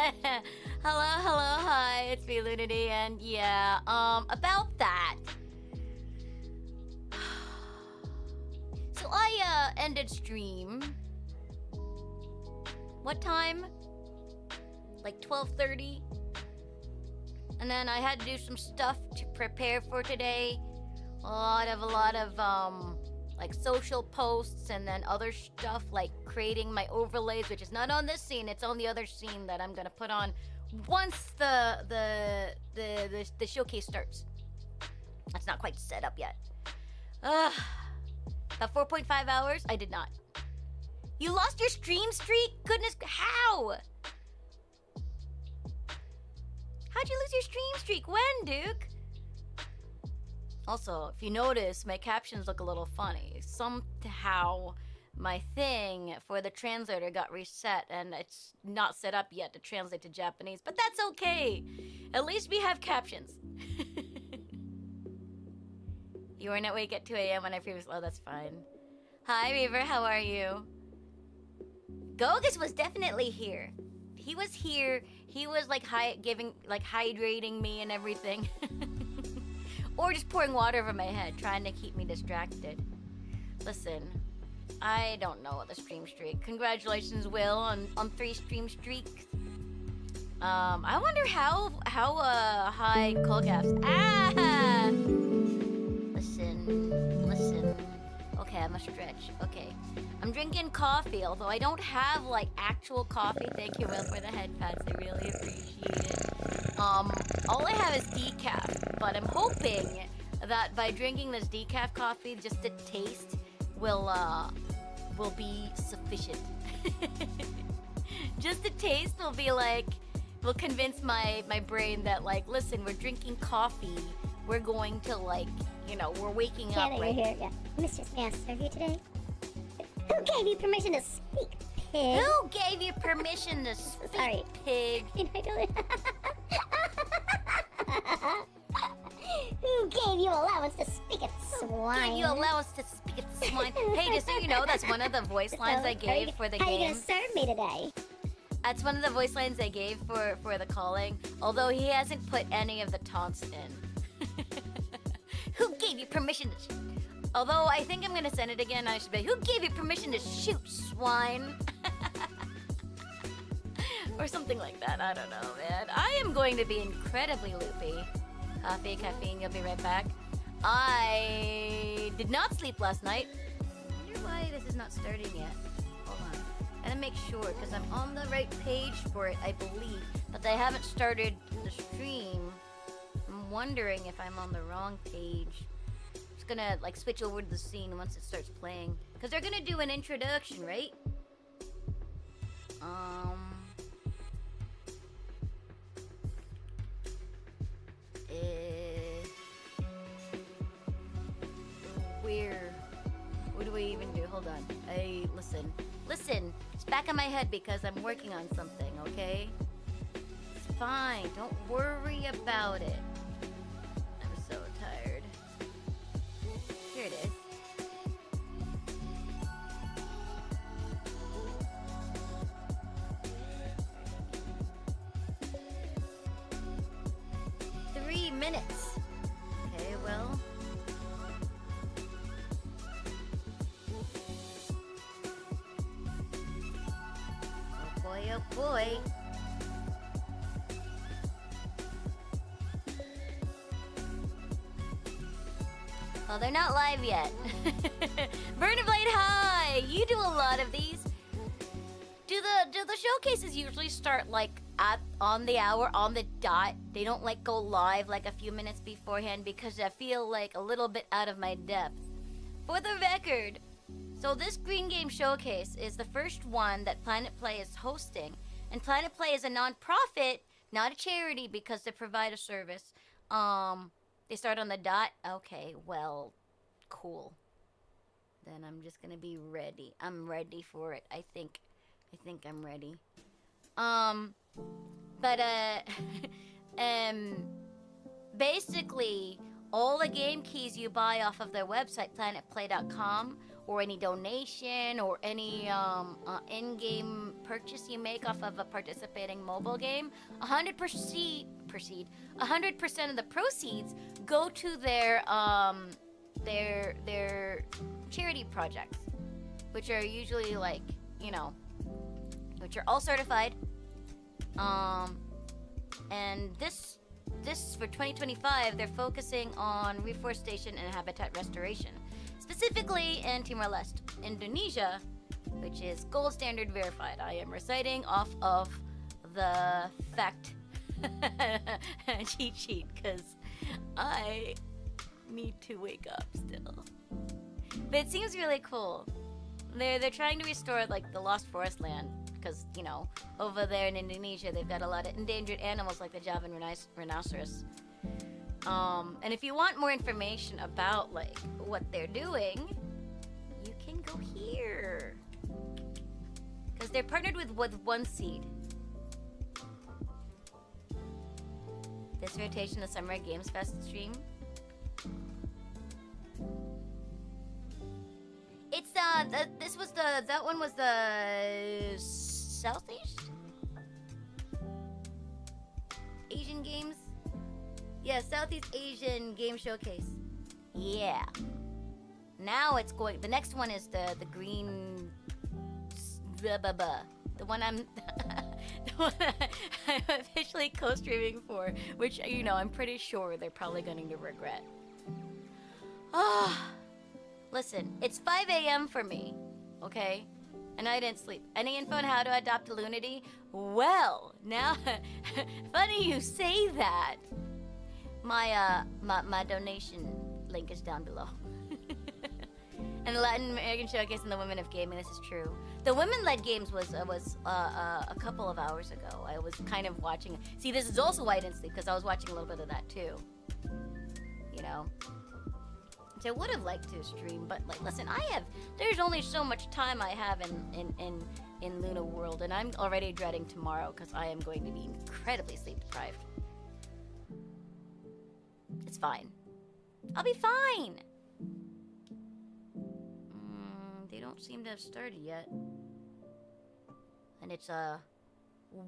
Hello, hi, it's me, Lunity, and yeah, about that. So I, ended stream. What time? Like 12:30? And then I had to do some stuff to prepare for today. A lot of, like social posts and then other stuff like creating my overlays, which is not on this scene, it's on the other scene that I'm gonna put on once the showcase starts. That's not quite set up yet. About 4.5 hours? I did not. You lost your stream streak? Goodness, how? How'd you lose your stream streak? When, Duke? Also, if you notice, my captions look a little funny. Somehow, my thing for the translator got reset, and it's not set up yet to translate to Japanese, but that's okay. At least we have captions. You weren't awake at 2 a.m. when I previously... Oh, that's fine. Hi, Reaver, how are you? Gogus was definitely here. He was here. He was, like, hydrating me and everything. Or just pouring water over my head, trying to keep me distracted. Listen, I don't know the stream streak. Congratulations, Will, on 3 stream streaks. I wonder how high Colgaff's. Ah! Listen. Okay, I'm a stretch. Okay. I'm drinking coffee, although I don't have, like, actual coffee. Thank you, Will, for the head pats. I really appreciate it. All I have is decaf, but I'm hoping that by drinking this decaf coffee, just the taste will be sufficient. Just the taste will be like, will convince my brain that, like, listen, we're drinking coffee. We're going to, like, you know, we're waking up, right? You're here, yeah. Mistress, may I serve you today? Who gave you permission to speak, pig? Who gave you permission to speak, Sorry. pig? Who gave you allowance to speak it, swine? Gave you allowance to speak it, swine? Hey, just so you know, that's one of the voice lines I gave for the game. How are you gonna serve me today? That's one of the voice lines I gave for the calling, although he hasn't put any of the taunts in. Who gave you permission to... Although I think I'm gonna send it again, I should be like, who gave you permission to shoot, swine? Or something like that, I don't know, man. I am going to be incredibly loopy. Coffee, caffeine, you'll be right back. I did not sleep last night. I wonder why this is not starting yet. Hold on. I gotta make sure, because I'm on the right page for it, I believe. But I haven't started the stream. I'm wondering if I'm on the wrong page. Just gonna, like, switch over to the scene once it starts playing. Because they're gonna do an introduction, right? Where? What do we even do? Hold on. Listen. It's back in my head because I'm working on something, okay? It's fine. Don't worry about it. I'm so tired. Here it is. Minutes. Okay, well. Oh boy. Well, they're not live yet. Burn a Blade, hi! You do a lot of these. Do the showcases usually start, like, on the hour, on the dot? They don't, like, go live, like, a few minutes beforehand because I feel, like, a little bit out of my depth. For the record, so this Green Game Showcase is the first one that PlanetPlay is hosting. And PlanetPlay is a non-profit, not a charity, because they provide a service. They start on the dot? Okay, well, cool. Then I'm just gonna be ready. I'm ready for it. I think I'm ready. Basically, all the game keys you buy off of their website, planetplay.com, or any donation or any in-game purchase you make off of a participating mobile game, 100% of the proceeds go to their charity projects, which are usually like, you know, which are all certified. And this for 2025, they're focusing on reforestation and habitat restoration, specifically in Timor-Leste, Indonesia, which is gold standard verified. I am reciting off of the fact cheat sheet because I need to wake up still. But it seems really cool. They're trying to restore like the lost forest land because, you know, over there in Indonesia they've got a lot of endangered animals like the Javan rhinoceros. And if you want more information about like what they're doing, you can go here because they're partnered with One Seed. This rotation of Summer Games Fest stream. It's that one was the Southeast Asian Games. Yeah, Southeast Asian Game Showcase. Yeah. Now it's going. The next one is the green. The one I'm officially co-streaming for, which, you know, I'm pretty sure they're probably going to regret. Ah. Listen, it's 5 a.m. for me, okay? And I didn't sleep. Any info on how to adopt a Lunity? Well, now, funny you say that. My donation link is down below. And the Latin American Showcase and the Women of Gaming, this is true. The women-led games was a couple of hours ago. I was kind of watching. See, this is also why I didn't sleep, because I was watching a little bit of that too. You know? I would have liked to stream, but like, listen, there's only so much time I have in Luna World, and I'm already dreading tomorrow because I am going to be incredibly sleep deprived. It's fine. I'll be fine. They don't seem to have started yet. And it's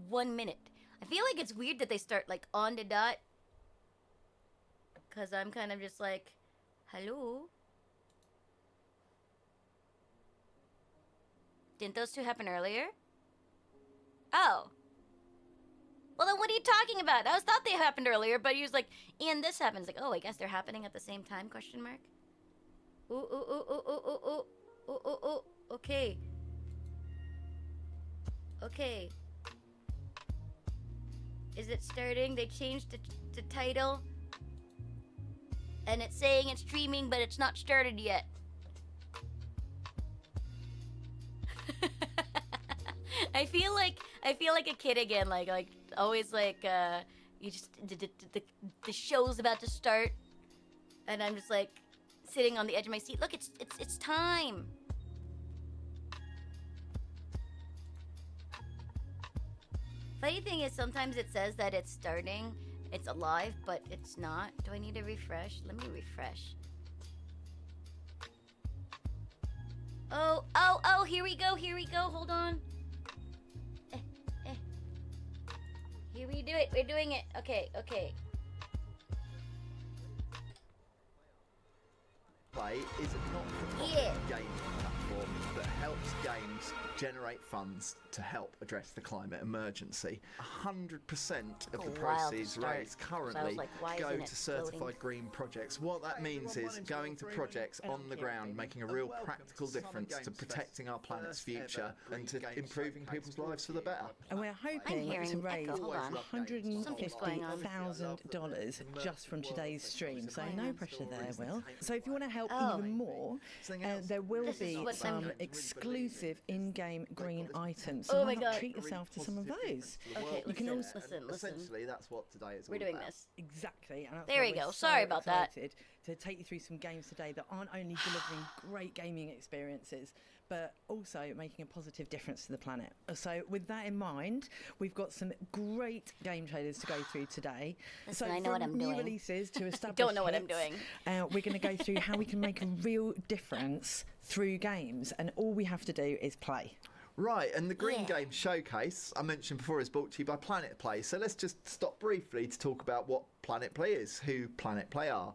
1 minute. I feel like it's weird that they start like on the dot, because I'm kind of just like, hello? Didn't those two happen earlier? Oh. Well, then what are you talking about? I thought they happened earlier, but he was like, and this happens. Like, oh, I guess they're happening at the same time, question mark? Ooh, ooh, ooh, ooh, ooh, ooh, ooh, ooh, ooh, ooh. Okay. Okay. Is it starting? They changed the title. And it's saying it's streaming, but it's not started yet. I feel like a kid again, like always like you just the show's about to start, and I'm just like sitting on the edge of my seat. Look, it's time. Funny thing is, sometimes it says that it's starting. It's alive, but it's not. Do I need to refresh? Let me refresh. Oh, here we go, hold on. Here we do it, we're doing it. Okay. Play is a not-for-profit gaming platform that helps games generate funds to help address the climate emergency. 100% of the proceeds raised currently go to certified green projects. What that means is going to projects on the ground, making a real practical difference to protecting our planet's future and to improving people's lives for the better. And we're hoping to raise $150,000 just from today's stream, so no pressure there, Will. So if you want to help even more, there will be some exclusive in-game green items. So why not treat yourself to some of those? Okay, you can also listen. Essentially, that's what today is all We're doing about. this. Exactly. And that's there why we go. we're Sorry so about that. To take you through some games today that aren't only delivering great gaming experiences, but also making a positive difference to the planet. So with that in mind, we've got some great game trailers to go through today. Listen, so I know what I'm new doing. releases to established Don't know what I'm hits, doing. we're going to go through how we can make a real difference through games, and all we have to do is play. Right, and the Green Game Showcase, I mentioned before, is brought to you by PlanetPlay. So let's just stop briefly to talk about what PlanetPlay is, who PlanetPlay are.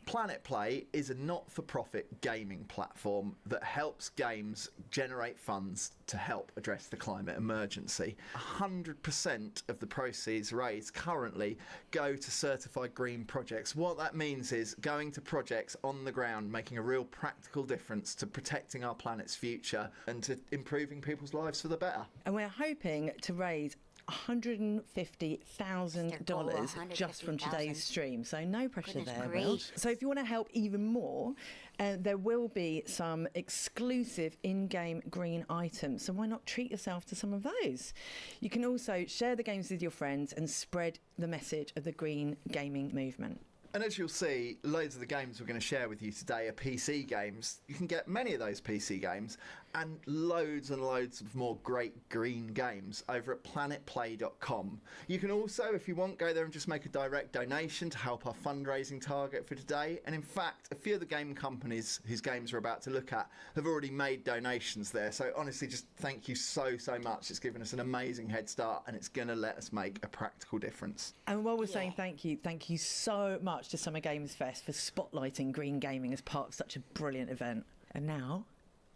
PlanetPlay is a not-for-profit gaming platform that helps games generate funds to help address the climate emergency. 100% of the proceeds raised currently go to certified green projects. What that means is going to projects on the ground, making a real practical difference to protecting our planet's future and to improving people's lives for the better. And we're hoping to raise $150,000 just from today's stream, so no pressure there, Will. So if you want to help even more, there will be some exclusive in-game green items, so why not treat yourself to some of those? You can also share the games with your friends and spread the message of the green gaming movement. And as you'll see, loads of the games we're going to share with you today are PC games. You can get many of those PC games and loads of more great green games over at planetplay.com. You can also, if you want, go there and just make a direct donation to help our fundraising target for today. And in fact, a few of the game companies whose games we're about to look at have already made donations there. So honestly, just thank you so much. It's given us an amazing head start and it's going to let us make a practical difference. And while we're saying thank you so much to Summer Games Fest for spotlighting green gaming as part of such a brilliant event. And now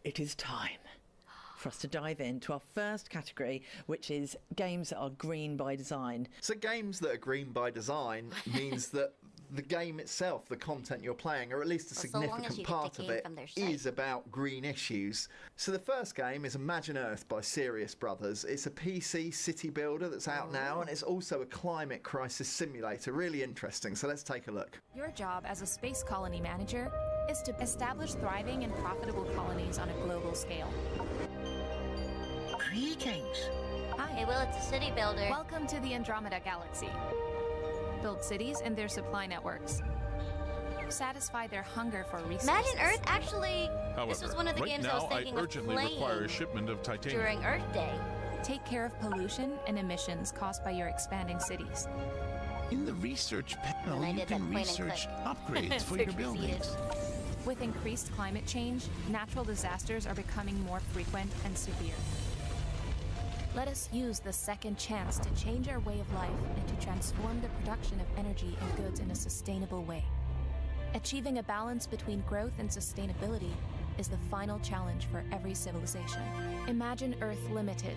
it is time for us to dive into our first category, which is games that are green by design. So games that are green by design means that the game itself, the content you're playing, or at least a significant part of it, is about green issues. So the first game is Imagine Earth by Serious Brothers. It's a PC city builder that's out now, and it's also a climate crisis simulator. Really interesting, so let's take a look. Your job as a space colony manager is to establish thriving and profitable colonies on a global scale. Greetings. Hi. Hey, Will, it's a city builder. Welcome to the Andromeda Galaxy. Build cities and their supply networks. Satisfy their hunger for resources. Imagine Earth, actually, However, this was one of the right games now, I was thinking I urgently of playing require a shipment of titanium. during Earth Day. Take care of pollution and emissions caused by your expanding cities. In the research panel, And I you did can that point and research click. upgrades for your Search buildings. receipts. With increased climate change, natural disasters are becoming more frequent and severe. Let us use the second chance to change our way of life and to transform the production of energy and goods in a sustainable way. Achieving a balance between growth and sustainability is the final challenge for every civilization. Imagine Earth Limited,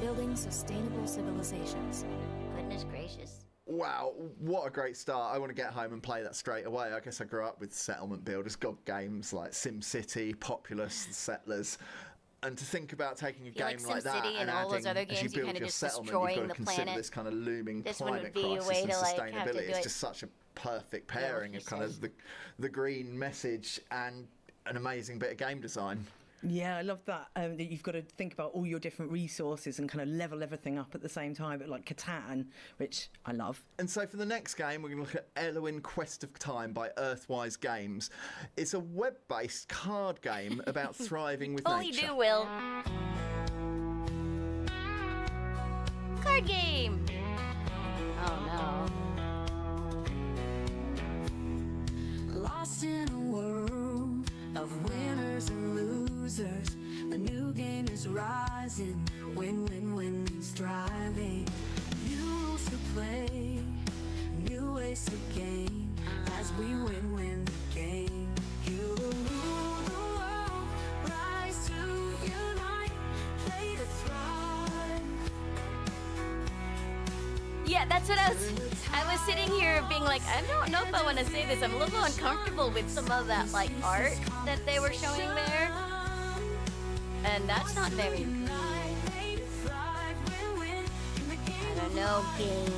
building sustainable civilizations. Goodness gracious. Wow, what a great start. I want to get home and play that straight away. I guess I grew up with settlement builders, god games like SimCity, Populous, Settlers. And to think about taking a game like that and all those other games, as you build kind of your just settlement, destroying you've got to the consider planet. this kind of looming This one climate would be a crisis way and to, like, have to sustainability. do It's it. just such a perfect pairing you of kind of the green message and an amazing bit of game design. Yeah, I love that, that you've got to think about all your different resources and kind of level everything up at the same time, but like Catan, which I love. And so for the next game, we're going to look at Elwyn Quest of Time by Earthwise Games. It's a web-based card game about thriving with Totally nature. do, Will. Card game. Oh no. Lost in a world of winners and losers, the new game is rising. Win, striving. New rules to play, new ways to gain. As we win the game. You rule the world, rise to unite, play to thrive. Yeah, that's what I was sitting here being like, I don't know if I want to say this. I'm a little uncomfortable with some of that like art that they were showing there. And that's not very green. I don't know, game.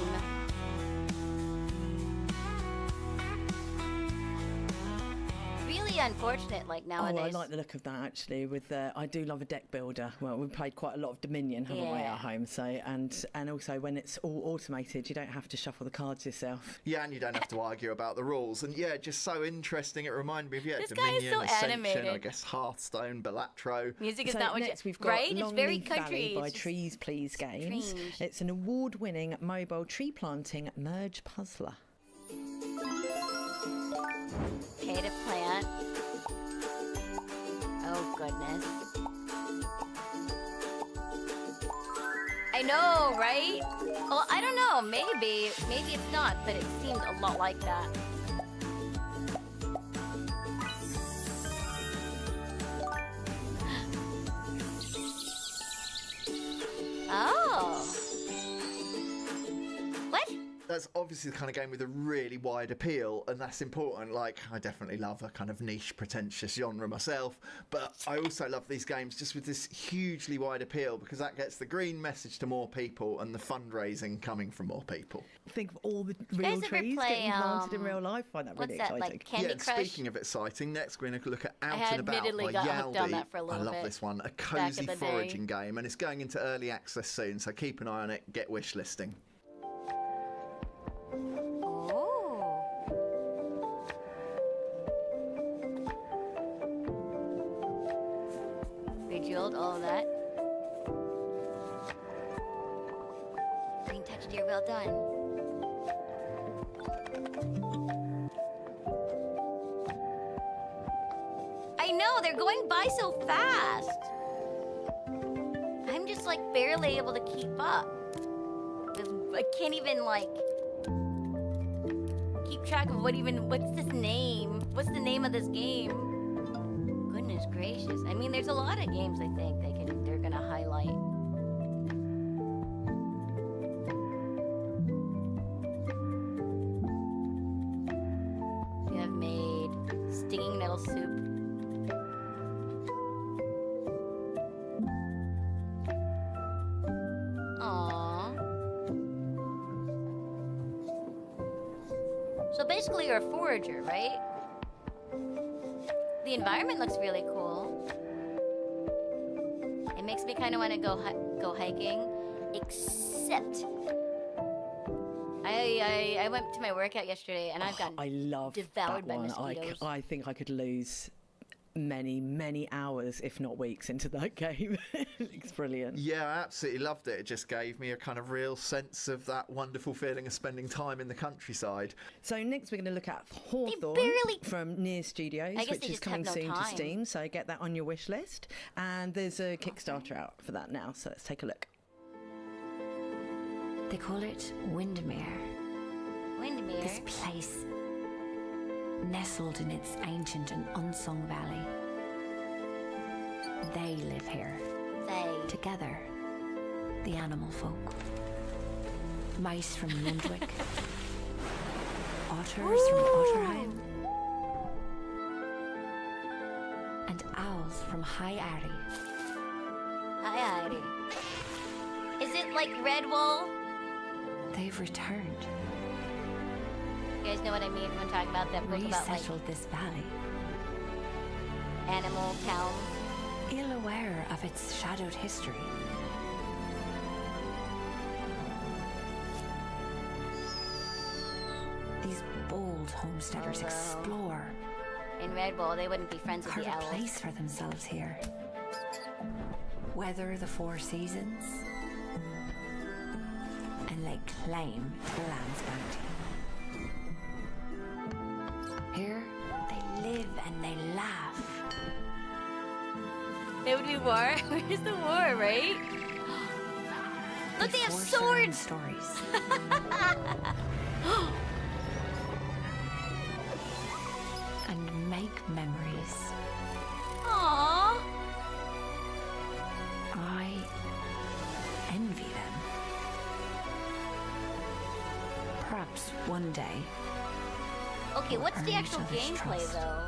Really really unfortunate, like, nowadays. Oh, I like the look of that, actually. With I do love a deck builder. Well, we've played quite a lot of Dominion, haven't we, at home? So, and also when it's all automated, you don't have to shuffle the cards yourself. Yeah, and you don't have to argue about the rules. And yeah, just so interesting. It reminded me of This guy Dominion, is so Ascension, animated. I guess Hearthstone, Balatro. Music is So not what next you... we've got Right? It's very Longleaf country. Valley by It's just Trees Please Games. strange. It's an award-winning mobile tree planting merge puzzler. Pay to plant. Oh, goodness. I know, right? Well, I don't know. Maybe it's not, but it seemed a lot like that. Oh. What? That's obviously the kind of game with a really wide appeal, and that's important. Like, I definitely love a kind of niche, pretentious genre myself, but I also love these games just with this hugely wide appeal, because that gets the green message to more people and the fundraising coming from more people. Think of all the real ever trees play, getting planted in real life. Find that what's really that, exciting. like Candy Yeah, and Crush? speaking of exciting, next we're going to look at Out had and About admittedly by got hooked on Yaldi. that for a little I love bit this one. A back cosy in the day. foraging game, and it's going into early access soon, so keep an eye on it, get wish listing. Oh. Bejeweled, all of that. Green touch, dear, well done. I know, they're going by so fast. I'm just like barely able to keep up. I can't even like keep track of what's this name? What's the name of this game? Goodness gracious. I mean, there's a lot of games I think they're gonna highlight. We have made stinging nettle soup. Aww. So basically you're a forager, right? The environment looks really cool. It makes me kind of want to go hiking, except I went to my workout yesterday and I've gotten I love devoured that by one. mosquitoes. I think I could lose many hours, if not weeks, into that game. It's brilliant. Yeah, I absolutely loved it. It just gave me a kind of real sense of that wonderful feeling of spending time in the countryside. So next we're going to look at Hawthorne barely- from Near Studios, I guess which they is just have coming no soon to time. Steam. So get that on your wish list. And there's a Kickstarter out for that now. So let's take a look. They call it Windermere. Windermere. This place, nestled in its ancient and unsung valley. They live here, together, the animal folk. Mice from Lundwick, otters from Otterheim, and owls from High Arry. Hi, Heidi. Is it like Redwall? They've returned, You guys know what I mean when talking about that book about like resettled this valley, animal towns. ill aware of its shadowed history. These bold homesteaders explore, In Redwall, they wouldn't be friends with carve the a owls. place for themselves here. Weather the four seasons, and lay claim to the land's bounty. Here, they live and they laugh. There would be war. Where's the war, right? Look, they have forge their own swords. stories. And make memories. Aww. I envy them. Perhaps one day. Okay, We'll what's the earn actual each other's gameplay trust. though?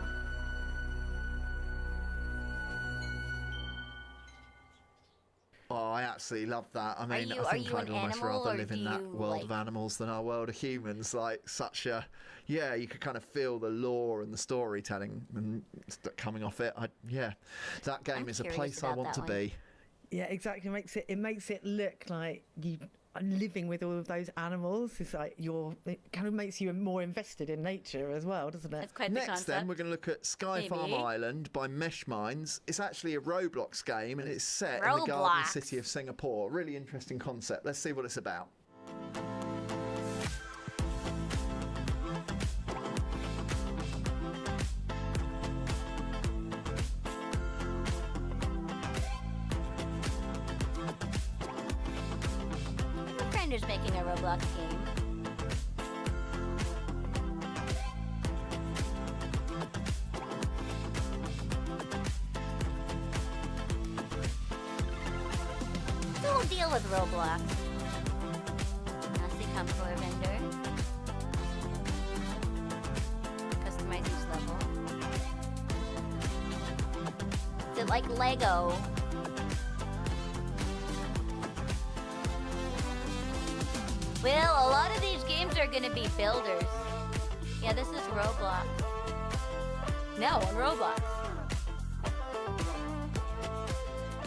Oh, I absolutely love that. I mean, you- I are think you I'd an almost animal, rather or live in do that you, world of like- animals than our world of humans. Like, such a, yeah, you could kind of feel the lore and the storytelling and coming off it. That game I'm is a curious place I about want that to one. be. Yeah, exactly. It makes it look like you are living with all of those animals. It's like it kind of makes you more invested in nature as well, doesn't it? That's quite the Next, concept. then, we're going to look at Sky Farm Maybe. Island by Mesh Minds. It's actually a Roblox game, and it's set in the garden Roblox. city of Singapore. Really interesting concept. Let's see what it's about. My friend is making a Roblox game. The whole deal with Roblox. Nasty controller vendor. Customize each level. Is it like Lego? Well, a lot of these games are gonna be builders. Yeah, this is Roblox. No, on Roblox.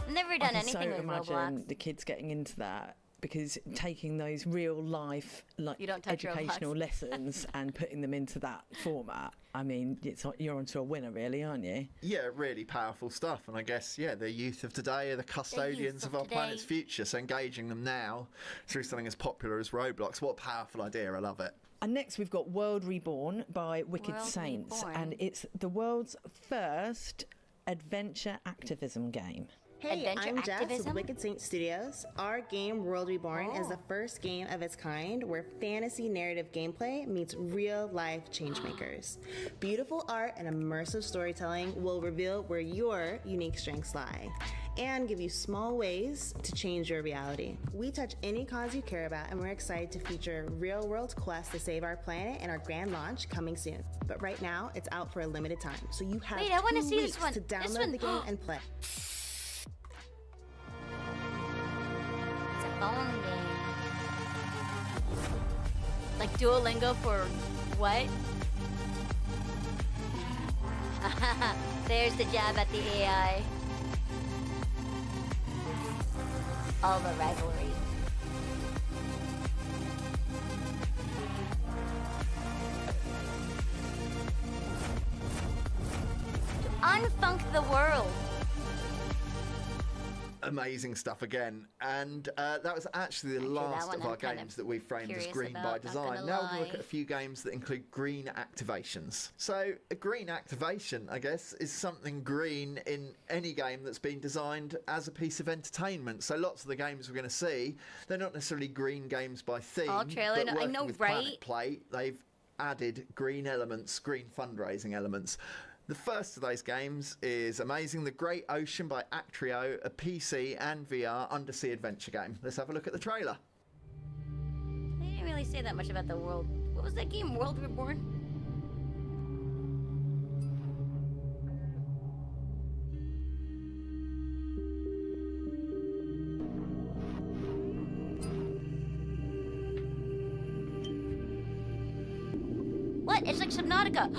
Never done I can anything so with imagine Roblox. the kids getting into that, because taking those real life You don't touch educational Roblox. lessons and putting them into that format. I mean, you're onto a winner, really, aren't you? Yeah, really powerful stuff. And I guess, yeah, the youth of today are the custodians of of our today. planet's future. So engaging them now through something as popular as Roblox, what a powerful idea. I love it. And next we've got World Reborn by Wicked World Saints, Reborn. and it's the world's first adventure activism game. Hey, Adventure I'm Jess activism? with Wicked Saint Studios. Our game, World Reborn, is the first game of its kind where fantasy narrative gameplay meets real-life changemakers. Beautiful art and immersive storytelling will reveal where your unique strengths lie and give you small ways to change your reality. We touch any cause you care about, and we're excited to feature real-world quests to save our planet in our grand launch coming soon. But right now, it's out for a limited time, so you have Wait, I wanna 2 see this weeks one. to This download one. the game and play. It's a phone game. Like Duolingo for what? There's the jab at the AI. All the rivalry. To unfunk the world. Amazing stuff again. And that was actually the Actually, that last one of I'm our kind games of that we framed as curious green by about, not design. gonna Now we're going to look lie. at a few games that include green activations. So a green activation, I guess, is something green in any game that's been designed as a piece of entertainment. So lots of the games we're going to see, they're not necessarily green games by theme. Oh, trailer, but I working know, with right? PlanetPlay, they've added green elements, green fundraising elements. The first of those games is amazing. The Great Ocean by Actrio, a PC and VR undersea adventure game. Let's have a look at the trailer. They didn't really say that much about the world. What was that game? World Reborn? What? It's like Subnautica.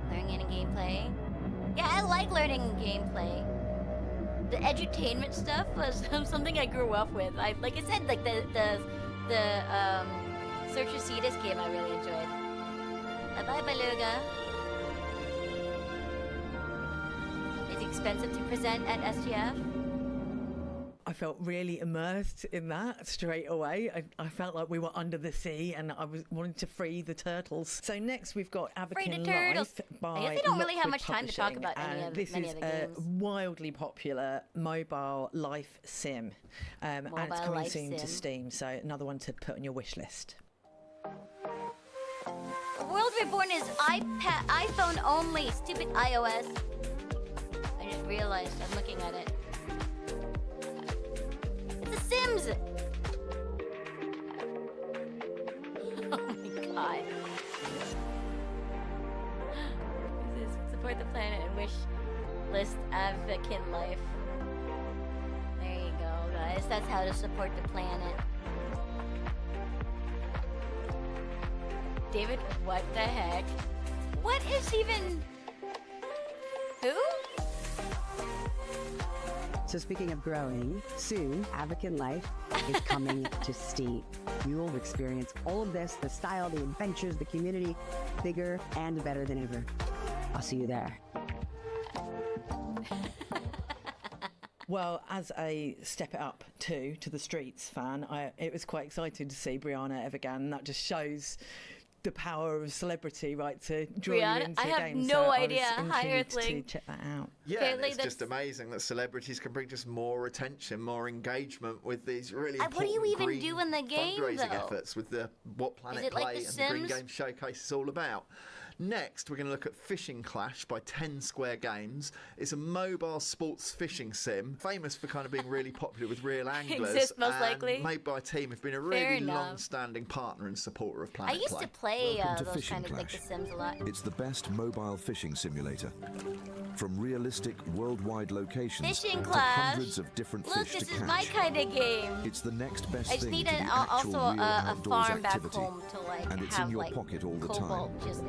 Learning any gameplay? Yeah, I like learning gameplay. The edutainment stuff was something I grew up with. Like I said, like the Search and Cetus game I really enjoyed. Bye-bye, Beluga. It's expensive to present at SGF. I felt really immersed in that straight away. I felt like we were under the sea and I was wanting to free the turtles. So next we've got Free the Abacan turtles. Life by I guess they don't really have Lockwood much time to talk Publishing, about any and of this many is of the a games. wildly popular mobile life sim, and it's Mobile coming life soon to sim. Steam. So another one to put on your wish list. World Reborn is iPhone only. Stupid iOS. I just realized I'm looking at it. Sims! Oh my god. This is support the planet and wish list advocate life. There you go, guys. That's how to support the planet. David, what the heck? What is even... Who? So speaking of growing, soon Advocate Life is coming to Steam. You will experience all of this, the style, the adventures, the community, bigger and better than ever. I'll see you there. Well, as a Step It Up to the Streets fan, it was quite exciting to see Brianna Evergan. That just shows the power of celebrity, right, to draw you into I a have game. no so idea. I was Hi, intrigued Earthling. to check that out. Yeah, Okay, and like, it's just amazing that celebrities can bring just more attention, more engagement with these really important what do you even green do in the game, fundraising though? efforts with the what Planet it like Play The and the Green Sims? Game Showcase is all about. Next, we're going to look at Fishing Clash by 10 Square Games. It's a mobile sports fishing sim, famous for kind of being really popular with real anglers. Exists, most and likely. made by a team who've been a Fair really enough. long-standing partner and supporter of I Planet used Play. to play Welcome to those Fishing kind of like The Clash. Sims a lot. It's the best mobile fishing simulator. From realistic worldwide locations Fishing to Clash. hundreds of different Look, fish this to is catch. my kind of game. It's the next best I just thing need to the also actual real a outdoors farm back activity. home to like And it's have in your like pocket all the cobalt time. just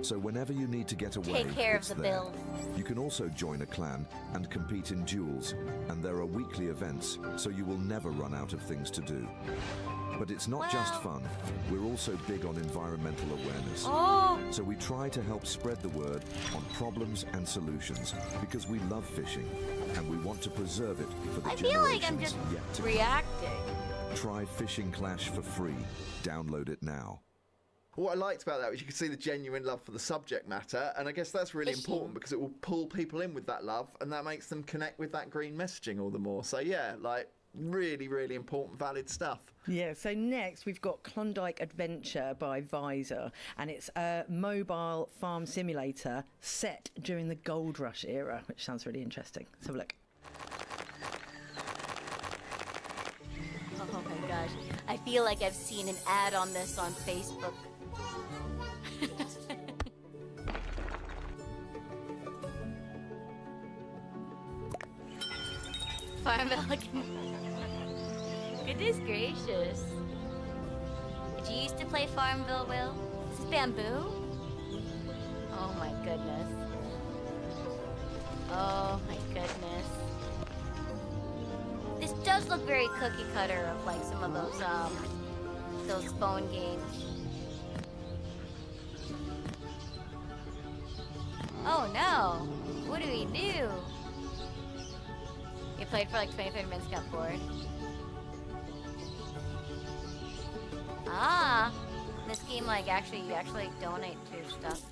So whenever you need to get away, take care of it's the there. build. You can also join a clan and compete in duels, and there are weekly events, so you will never run out of things to do. But it's not just Well- fun, we're also big on environmental awareness. Oh, So we try to help spread the word on problems and solutions because we love fishing and we want to preserve it for the I feel like I'm generations just yet to come. reacting. Try Fishing Clash for free. Download it now. What I liked about that was you could see the genuine love for the subject matter, and I guess that's really Fishing. important because it will pull people in with that love, and that makes them connect with that green messaging all the more. So yeah, like really, really important, valid stuff. Yeah, so next we've got Klondike Adventure by Visor, and it's a mobile farm simulator set during the gold rush era, which sounds really interesting. Let's have a look. Oh my gosh. I feel like I've seen an ad on this on Facebook. Farmville. Goodness gracious. Did you used to play Farmville, Will? Is this bamboo? Oh my goodness. Oh my goodness. This does look very cookie cutter of like some of those phone games. Oh no! What do we do? You played for like 20-30 minutes, got bored. Ah! This game like you actually donate to stuff.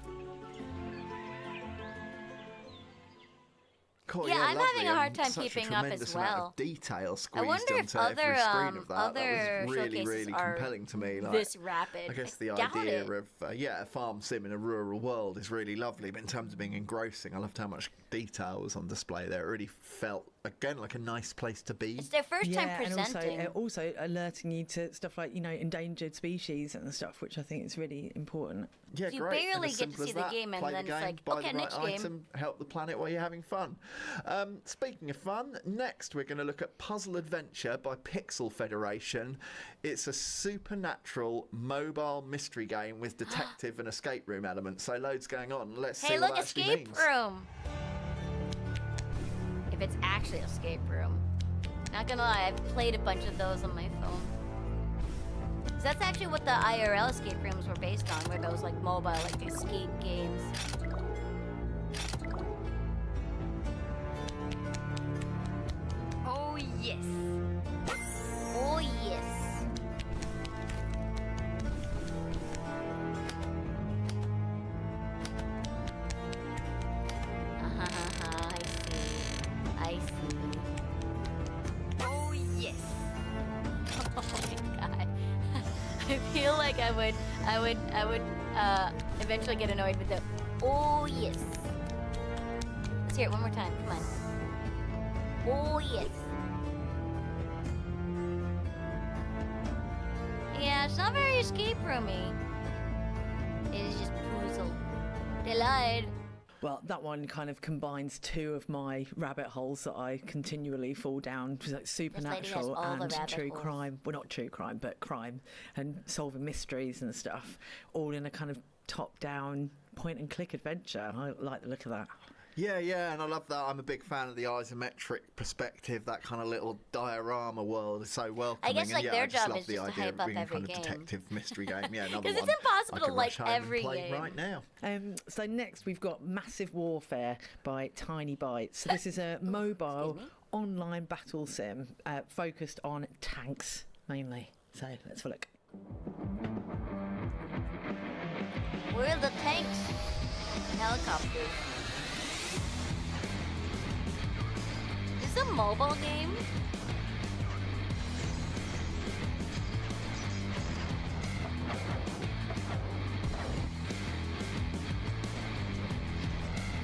Cool, Yeah, I'm lovely, having a hard and time such a keeping up tremendous as amount well. of detail I squeezed wonder if onto every other, screen of that. other That was really, showcases really are compelling to me. Like, this rapid. I guess I the doubt idea it. of a farm sim in a rural world is really lovely, but in terms of being engrossing, I loved how much detail was on display there. It really felt again like a nice place to be. It's their first time and presenting. also alerting you to stuff like, you know, endangered species and stuff, which I think is really important. Yeah, You great. barely And as get to simple see as the that. game, and Play then the it's game, like, buy okay, the right next game. item, help the planet while you're having fun. Speaking of fun, next we're going to look at Puzzle Adventure by Pixel Federation. It's a supernatural mobile mystery game with detective and escape room elements. So loads going on. Let's see Hey, what look, that actually escape means. room. If it's actually escape room. Not gonna lie, I've played a bunch of those on my phone. 'Cause that's actually what the IRL escape rooms were based on, were those like mobile, like escape games. Oh yes. Oh yes. I see. Oh yes. Oh my god. I feel like I would eventually get annoyed with the oh yes. Let's hear it one more time. Come on. Oh yes. not very escape roomy. It is just puzzle. They lied. Well, that one kind of combines two of my rabbit holes that I continually fall down, like supernatural and true crime. Well, not true crime, but crime and solving mysteries and stuff, all in a kind of top-down point-and-click adventure. I like the look of that. Yeah, and I love that. I'm a big fan of the isometric perspective. That kind of little diorama world is so welcoming. I guess like and, their I just job love is the just to idea hype of up being every kind game. of detective mystery game. Yeah, another one. Because it's impossible I to can like rush home and every play game right now. So next we've got Massive Warfare by Tiny Bytes. So this is a mobile online battle sim focused on tanks mainly. So let's have a look. Where are the tanks? Helicopters. Is this a mobile game?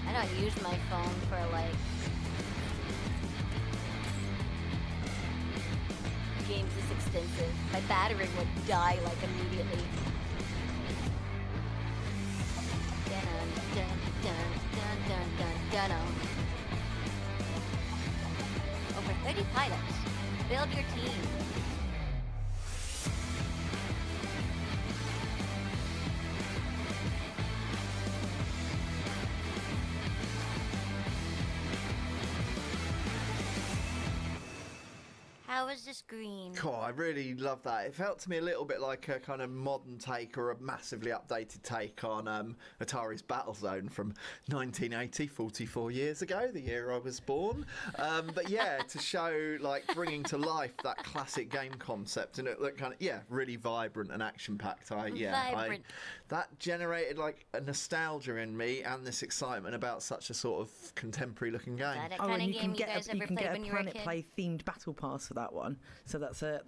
I don't use my phone for like games this extensive. My battery would die like immediately. Dun, dun, dun, dun, dun, dun, dun. Over 30 pilots. Build your team. How is this green? Cool, I really love that. It felt to me a little bit like a kind of modern take or a massively updated take on Atari's Battlezone from 1980, 44 years ago, the year I was born. But yeah, to show like bringing to life that classic game concept, and it looked kind of really vibrant and action-packed. That generated like a nostalgia in me and this excitement about such a sort of contemporary-looking game. Is that a kind of game you guys ever played when you were a kid? You can get a PlanetPlay themed battle pass for that one. So that's the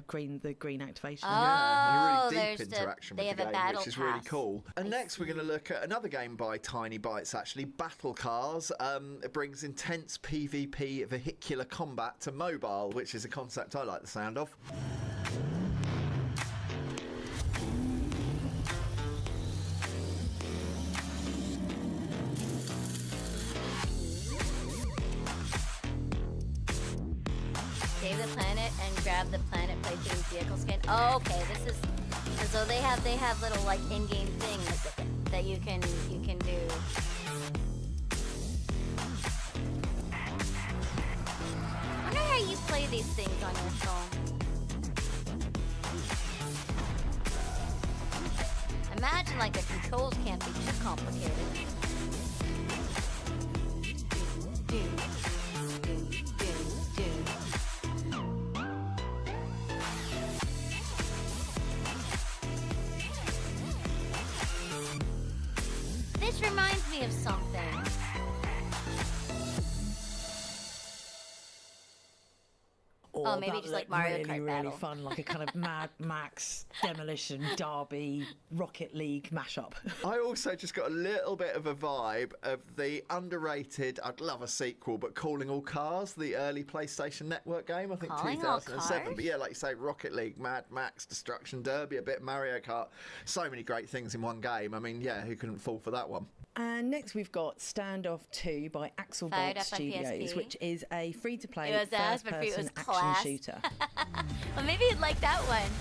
green activation. Yeah, and a really deep interaction with the game, which is really pass. Cool. And next we're going to look at another game by Tiny Bytes, actually, Battle Cars. It brings intense PvP vehicular combat to mobile, which is a concept I like the sound of. Save the planet and grab the PlanetPlay themed vehicle skin. Oh, okay, this is so they have little like in-game things that you can do. I wonder how you play these things on your phone. Imagine like the controls can't be too complicated. This reminds me of something. Oh, maybe just like Mario Kart really Battle. Fun, like a kind of Mad Max, Demolition Derby, Rocket League mashup. I also just got a little bit of a vibe of the underrated, I'd love a sequel, but Calling All Cars, the early PlayStation Network game, I think Calling 2007. All Cars? But yeah, like you say, Rocket League, Mad Max, Destruction Derby, a bit Mario Kart. So many great things in one game. I mean, yeah, who couldn't fall for that one? And next we've got Standoff 2 by Axelbolt Fired up on Studios, PSP. which is a free-to-play It was us, but it first-person was action class. shooter. Well, maybe you'd like that one.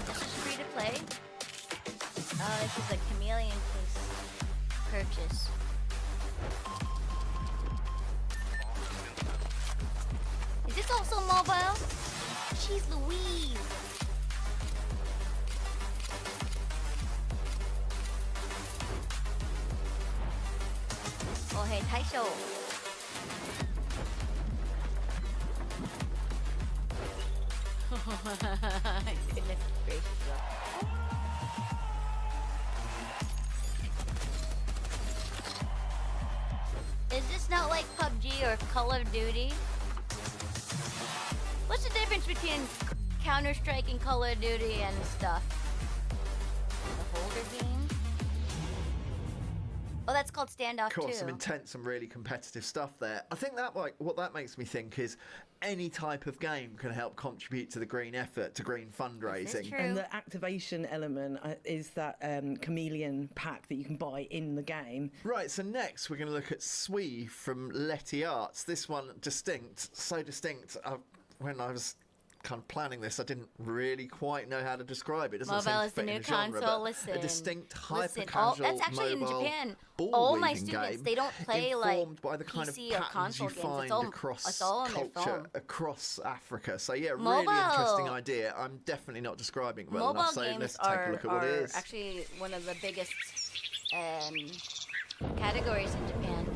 This is free to play. Oh, this is a chameleon case purchase. Is this also mobile? Jeez Louise. Oh, hey, Taisho. Goodness gracious. Is this not like PUBG or Call of Duty? What's the difference between Counter-Strike and Call of Duty and stuff? The holder game? Oh, that's called Standoff Of course, too. some intense and really competitive stuff there. I think that what that makes me think is any type of game can help contribute to the green effort, to green fundraising. True. And the activation element is that chameleon pack that you can buy in the game. Right, so next we're going to look at Sui from Letty Arts. This one distinct, so distinct. When I was kind of planning this, I didn't really quite know how to describe it. It doesn't Mobile seem to is the fit in new a genre, console. but Listen, a distinct Oh, hyper-casual that's actually in mobile Japan. ball All my weaving students, game they don't play like informed by the kind PC of or patterns console you games. find across it's all on their culture phone. across Africa. So yeah, really Mobile- interesting idea. I'm definitely not describing it well Mobile enough. So games let's take a look at what it are is. actually one of the biggest categories in Japan.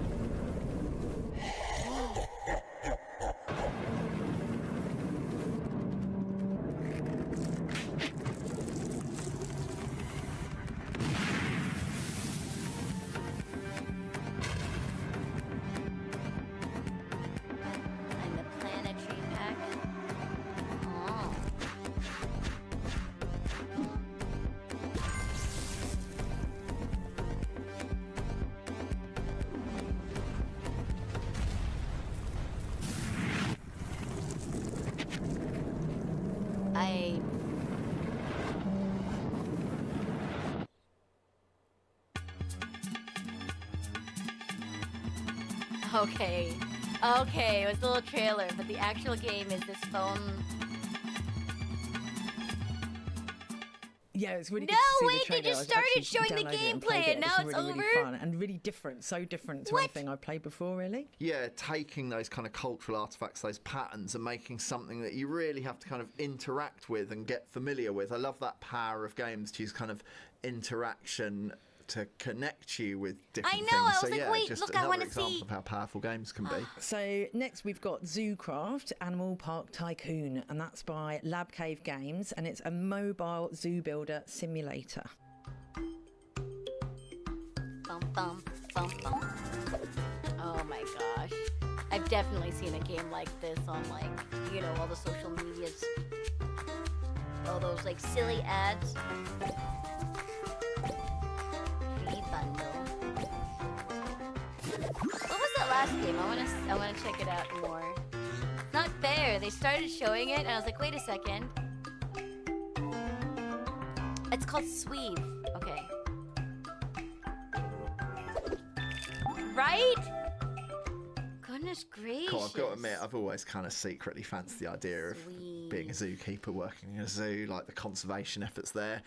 And the planetary pack. Oh. I Okay. Okay, it was a little trailer, but the actual game is this phone. Yeah, it's really No, good to see wait, the they trailer. just I've started actually showing the downloaded it and gameplay played it. and now it's really, over? really fun and really different, so different to What? anything I've played before, really. Yeah, taking those kind of cultural artifacts, those patterns, and making something that you really have to kind of interact with and get familiar with. I love that power of games to use kind of interaction to connect you with different I know, things. I was So like, yeah, wait, just look, I another wanna example see- of how powerful games can be. So next we've got Zoocraft Animal Park Tycoon, and that's by Lab Cave Games, and it's a mobile zoo builder simulator. Bum, bum, bum, bum. Oh my gosh. I've definitely seen a game like this on like, you know, all the social medias. All those like silly ads. Free bundle. What was that last game? I wanna check it out more. It's not fair. They started showing it and I was like, wait a second. It's called Sweeve. Okay. Right? Goodness gracious. Cool, I've got to admit, I've always kind of secretly fancied the idea of being a zookeeper, working in a zoo, like the conservation efforts there.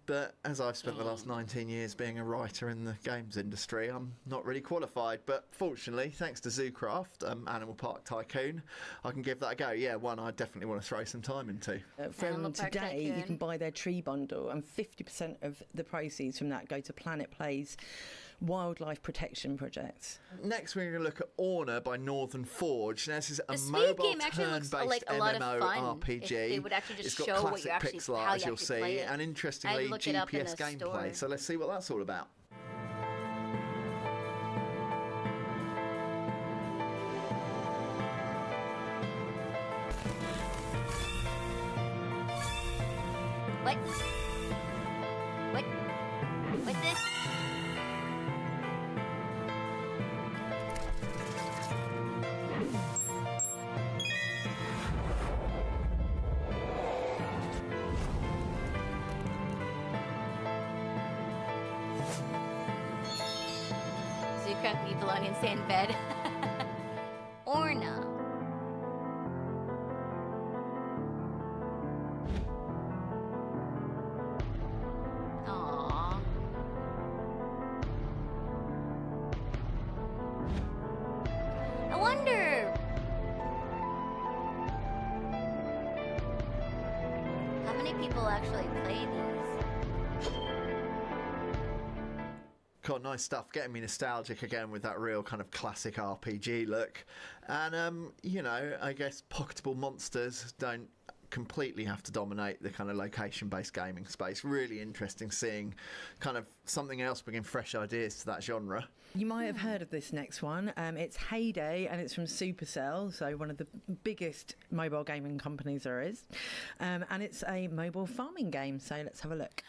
But as I've spent the last 19 years being a writer in the games industry, I'm not really qualified. But fortunately, thanks to Zoocraft, Animal Park Tycoon, I can give that a go. Yeah, one I definitely want to throw some time into. From Animal Park today, you Tycoon. can buy their tree bundle, and 50% of the proceeds from that go to PlanetPlay's wildlife protection project. Next, we're going to look at Orna by Northern Forge. Now, this is a The Sweep mobile game actually looks turn-based like a lot of MMO fun. RPG. If they would actually just It's got show what classic you actually, pixel how art, as you you'll actually see, play it. and interestingly, I'd look it up in GPS a gameplay. store. So let's see what that's all about. What? What? What's this? Zoocraft people on insane bed. Orna. Aww. I wonder how many people actually play these. Cool, nice stuff. Getting me nostalgic again with that real kind of classic RPG look. And, you know, I guess pocketable monsters don't completely have to dominate the kind of location-based gaming space. Really interesting seeing kind of something else bringing fresh ideas to that genre. You might have heard of this next one. It's Heyday, and it's from Supercell, so one of the biggest mobile gaming companies there is. And it's a mobile farming game, so let's have a look.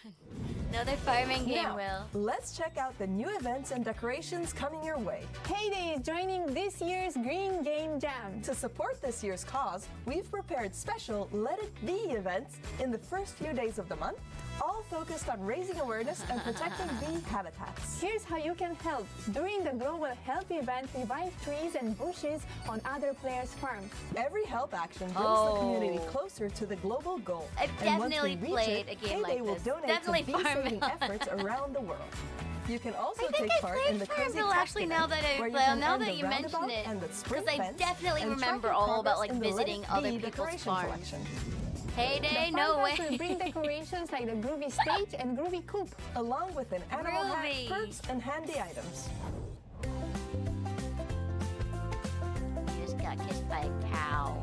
Another farming game, Now, Will. let's check out the new events and decorations coming your way. Heyday is joining this year's Green Game Jam. To support this year's cause, we've prepared special Let It Be events in the first few days of the month, all focused on raising awareness and protecting bee habitats. Here's how you can help. During the Global Health event, revive trees and bushes on other players' farms. Every help action brings the community closer to the global goal. I've And once definitely we reach played it, a game Heyday like will this. donate Definitely to bee-saving Farmville. efforts around the world. You can also I think take I part played in the Cozy Farmville Tech actually event, now that where you well, can now earn that the you mention roundabout it, and the sprint because I fence definitely and remember track your all about like progress in the Let visiting It other Be people's decoration farms. collection. Heyday, The no farmers way. will bring decorations like the Groovy Stage and Groovy Coop. Along with an animal hat, Groovy. perks, and handy items. You just got kissed by a cow.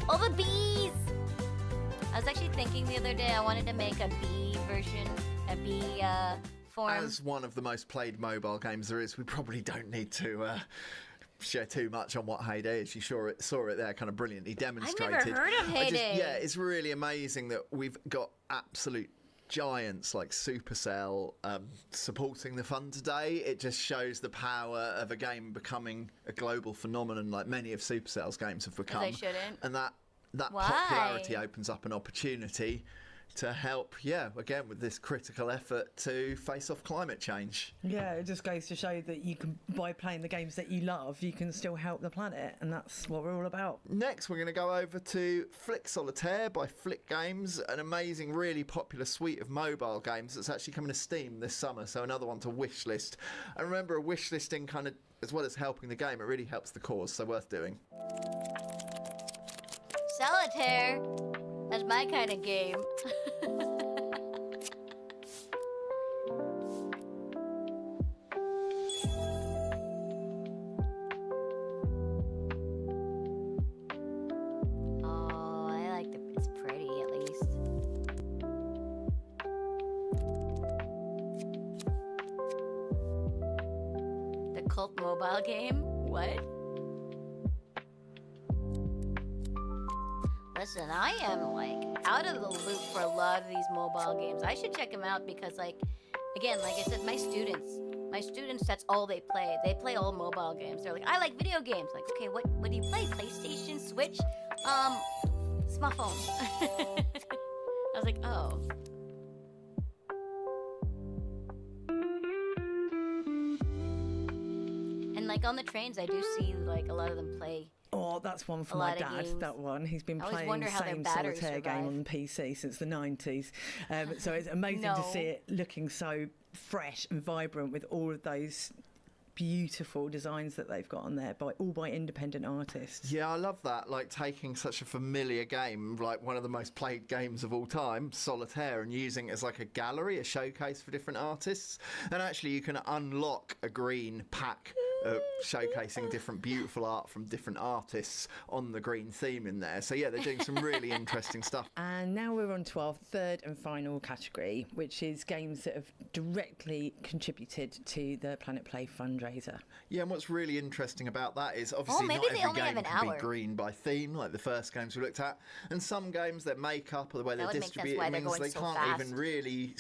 Oh, the bees! I was actually thinking the other day I wanted to make a bee version, a bee form. As one of the most played mobile games there is, we probably don't need to share too much on what Heyday is. You saw it there, kind of brilliantly demonstrated. I've never heard of Heyday. Yeah, it's really amazing that we've got absolute giants like Supercell supporting the fun today. It just shows the power of a game becoming a global phenomenon, like many of Supercell's games have become. They shouldn't. And that Why? popularity opens up an opportunity to help, again, with this critical effort to face off climate change. Yeah, it just goes to show that you can, by playing the games that you love, you can still help the planet, and that's what we're all about. Next, we're going to go over to Flick Solitaire by Flick Games, an amazing, really popular suite of mobile games that's actually coming to Steam this summer, so another one to wishlist. And remember, a wishlisting kind of, as well as helping the game, it really helps the cause, so worth doing. Solitaire. That's my kind of game. Oh, I like the. It's pretty at least. The cult mobile game? What? Listen, I am like out of the loop for a lot of these mobile games. I should check them out because, like, again, like I said, my students, that's all they play. They play all mobile games. They're like, I like video games. Like, okay, what do you play? PlayStation, Switch, smartphone. I was like, oh. And like on the trains, I do see like a lot of them play. Oh, that's one for A my lot of dad, games. that one. He's been I always playing wonder the how their same batteries solitaire game survive. on the PC since the 90s. So it's amazing to No. see it looking so fresh and vibrant with all of those beautiful designs that they've got on there, all by independent artists. Yeah, I love that, like taking such a familiar game, like one of the most played games of all time, Solitaire, and using it as like a gallery, a showcase for different artists. And actually you can unlock a green pack showcasing different beautiful art from different artists on the green theme in there. So yeah, they're doing some really interesting stuff. And now we're on to our third and final category, which is games that have directly contributed to the PlanetPlay fundraiser. Yeah, and what's really interesting about that is obviously maybe not they every only have game an can hour. be green by theme, like the first games we looked at. And some games, their makeup or the way That they're would make sense distributed why they're means going they so can't fast. even really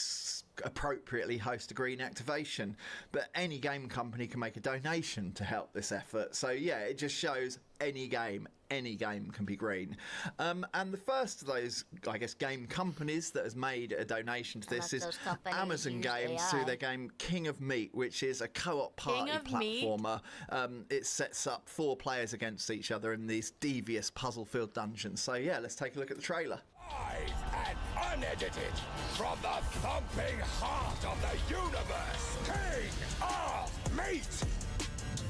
appropriately host a green activation. But any game company can make a donation to help this effort. So yeah, it just shows any game can be green. And the first of those, I guess, game companies that has made a donation to this is Amazon Games through their game King of Meat, which is a co-op party platformer. It sets up 4 players against each other in these devious puzzle-filled dungeons. So yeah, let's take a look at the trailer. Live and unedited from the thumping heart of the universe, King of Meat!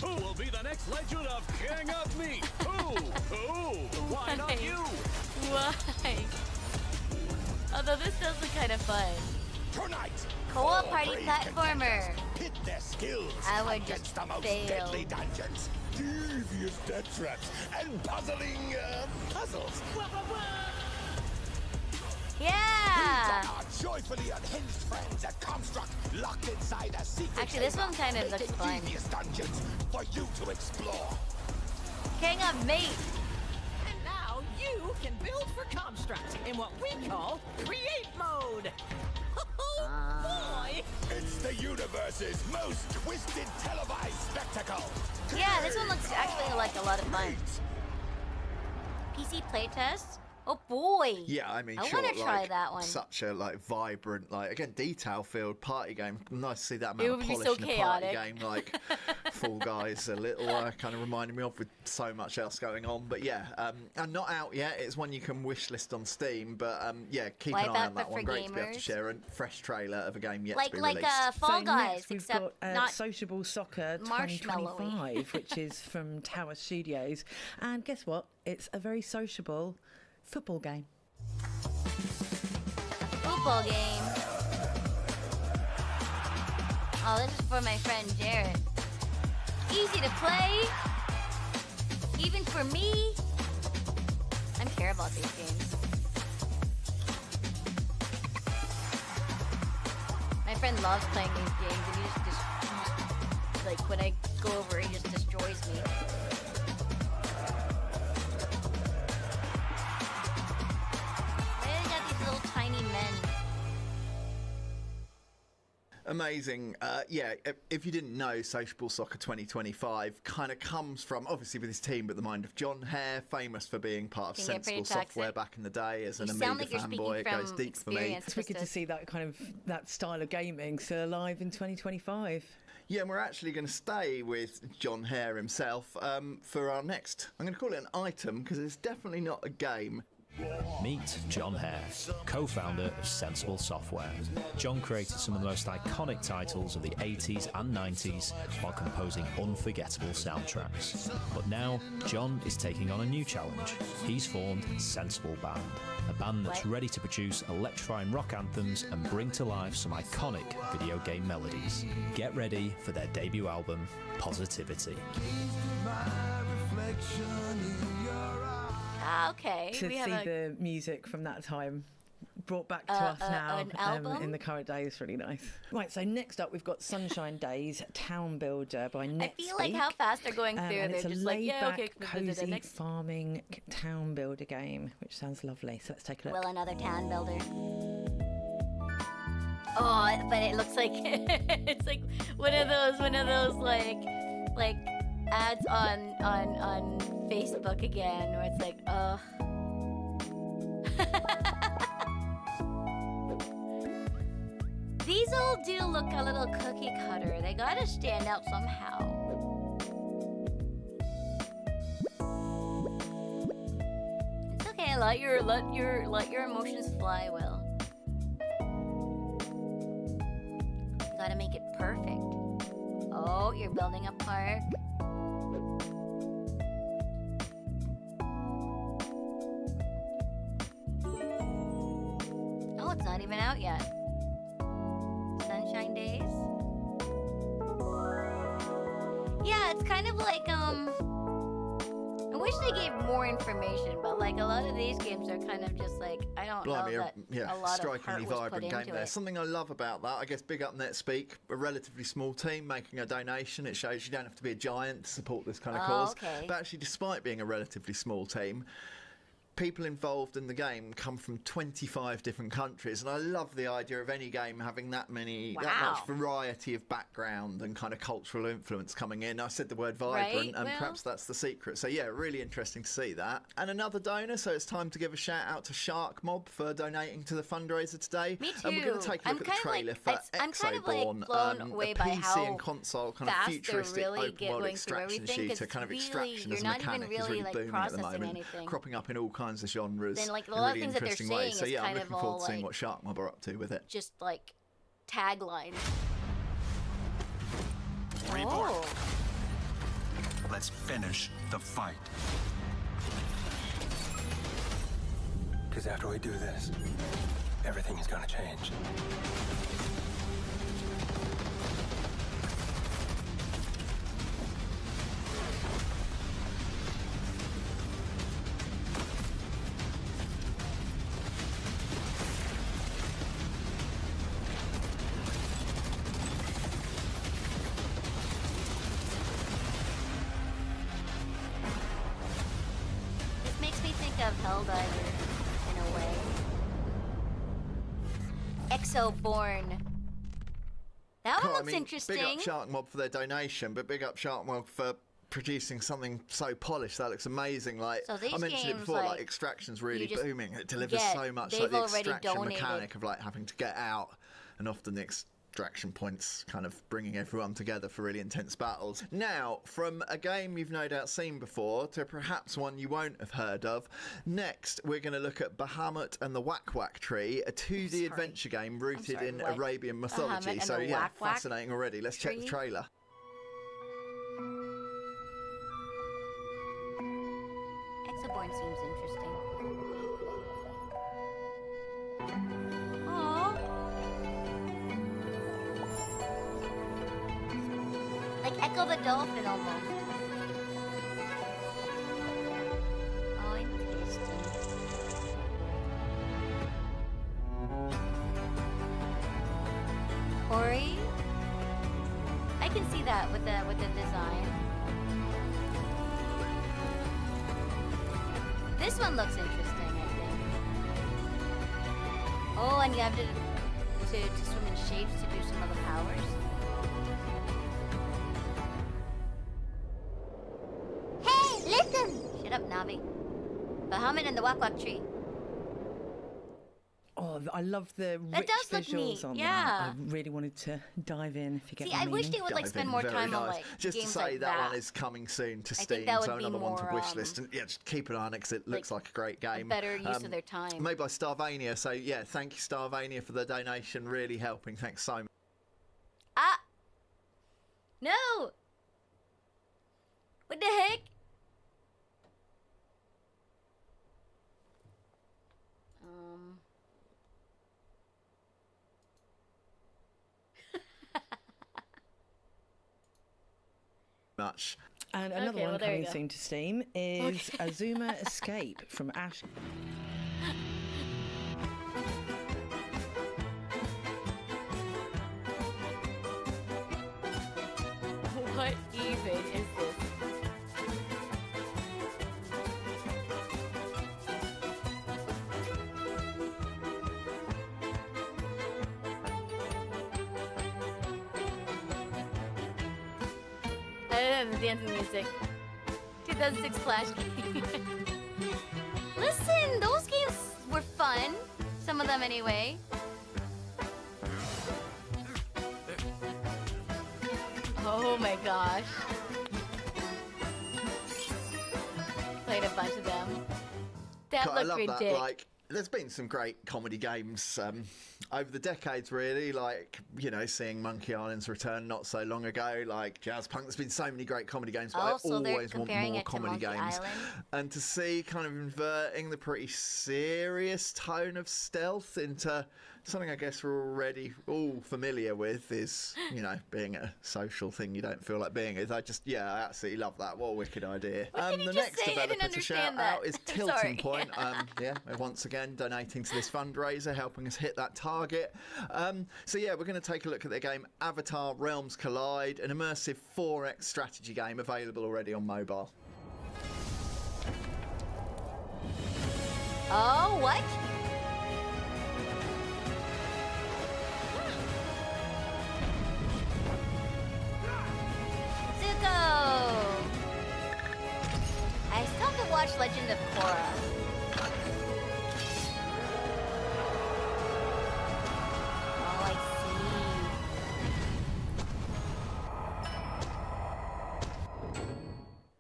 Who will be the next legend of King of Meat? Who? Why not you? Why? Although this does look kind of fun. Tonight, Co-op party platformer. pit their skills I would against just the most fail. deadly dungeons devious death traps and puzzling puzzles. Yeah! These are our joyfully unhinged friends at Construct, locked inside a secret Actually, this one kind of looks fun. devious dungeons for you to explore. King of Meat. And now you can build for Construct in what we call Create Mode. Oh boy! It's the universe's most twisted televised spectacle. Yeah, this one looks actually like a lot of fun. PC playtest? Oh boy! Yeah, I mean, I sure, want to try like, that one. Such a vibrant, again, detail-filled party game. Nice to see that amount It of would be polish so in a party chaotic. game. Like Fall Guys, a little kind of reminded me of, with so much else going on. But yeah, and not out yet. It's one you can wishlist on Steam. But yeah, keep an eye on that one. Great to be able to share a fresh trailer of a game yet to be released. Fall So Guys, next we've except got not Sociable Soccer marshmallowy. 2025, which is from Tower Studios. And guess what? It's a very sociable football game. football game. Oh, this is for my friend Jared. Easy to play, even for me. I care about these games. My friend loves playing these games, and he just like when I go over, he just destroys me. They got these little tiny men. Amazing. Yeah, if you didn't know, Sociable Soccer 2025 kind of comes from, obviously with his team, but the mind of John Hare, famous for being part of Can get pretty Sensible Software toxic. back in the day as You an sound Amiga like you're fanboy. It speaking goes from deep for me. experience. It's wicked to see that style of gaming still alive in 2025. Yeah, and we're actually going to stay with John Hare himself for our next, I'm going to call it an item, because it's definitely not a game. Meet John Hare, co-founder of Sensible Software. John created some of the most iconic titles of the 80s and 90s while composing unforgettable soundtracks. But now, John is taking on a new challenge. He's formed Sensible Band, a band that's ready to produce electrifying rock anthems and bring to life some iconic video game melodies. Get ready for their debut album, Positivity. Okay, To we see have the music from that time brought back to us now an album? in the current day is really nice. Right, so next up we've got Sunshine Days Town Builder by NetSpeak. I feel like how fast they're going through. And They're it's a just like, yeah, okay, laid-back, the cosy next. farming town builder game, which sounds lovely. So let's take a look. Well, another town builder. Oh, but it looks like it's like one of those like ads on Facebook again, where it's like, ugh. These all do look a little cookie cutter. They gotta stand out somehow. It's okay. Let your emotions fly, Will. Gotta make it perfect. Oh, you're building a park. Oh, it's not even out yet. Sunshine Days? Yeah, it's kind of like, I wish they gave more information, but like a lot of these games are kind of just like, I don't know that a lot of heart strikingly was put vibrant into game there. it. Something I love about that, I guess, big up NetSpeak, a relatively small team making a donation. It shows you don't have to be a giant to support this kind of cause. Okay. But actually, despite being a relatively small team, people involved in the game come from 25 different countries, and I love the idea of any game having that much variety of background and kind of cultural influence coming in. I said the word vibrant, Right, and well. perhaps that's the secret. So yeah, really interesting to see that. And another donor, so it's time to give a shout out to Shark Mob for donating to the fundraiser today. Me And we're going too. to take a I'm look at the kind of trailer like- for it's- I'm kind of, like, Exoborn, blown a away by PC how and console kind of fast they're futuristic really open world going through extraction everything, 'cause shooter, kind of really, extraction you're as a not even mechanic is really, really like, booming at the processing moment, anything. cropping up in all kinds of genres Then, like, a in lot of really things that they're interesting ways. saying So is yeah, I'm kind of looking forward all, to seeing like- what Shark Mob are up to with it. Just like taglines. Reborn. Oh. Let's finish the fight. Because after we do this, everything is gonna change. Exoborn. That one looks interesting. Big up Shark Mob for their donation, but big up Shark Mob for producing something so polished. That looks amazing. Like so I mentioned it before, like Extraction's really booming. It delivers so much. Like the extraction mechanic of like having to get out, and often the extraction points kind of bringing everyone together for really intense battles. Now, from a game you've no doubt seen before to perhaps one you won't have heard of, next we're going to look at Bahamut and the Whack Whack Tree, a 2D adventure game rooted in Arabian mythology. So yeah, fascinating already. Let's check the trailer. Exoborn seems interesting. Aww. Like Echo the Dolphin almost. Oh, interesting. Ori? I can see that with the design. This one looks interesting, I think. Oh, and you have to swim in shapes to do some of the powers. Hey, listen! Shut up, Navi. Bahamut and the Whack Whack Tree. Oh, I love the rich visuals on that. I really wanted to dive in, if you get See, I wished it would like spend more time on like just games to say like that one is coming soon to Steam, so another one to wish list. And yeah, just keep an eye on it because it looks like a great game. Better use of their time. Made by Starvania, so yeah, thank you Starvania for the donation, really helping. Thanks so much. Ah! No! What the heck? Much. And another one coming soon to Steam is Azuma Escape from Ash. What even is this? The dancing music. 2006 Flash game. Listen, those games were fun. Some of them anyway. Oh my gosh. Played a bunch of them. That looked ridiculous. Like, there's been some great comedy games over the decades, really. Like, you know, seeing Monkey Island's return not so long ago. Like Jazz Punk, there's been so many great comedy games, but I always want more comedy games. And to see kind of inverting the pretty serious tone of stealth into something I guess we're already all familiar with is, you know, being a social thing you don't feel like being. I absolutely love that. What a wicked idea. The next developer to shout out is Tilting Point. Once again, donating to this fundraiser, helping us hit that target. So yeah, we're going to take a look at their game Avatar Realms Collide, an immersive 4X strategy game available already on mobile. Oh, what? I still have to watch Legend of Korra. Oh, I see.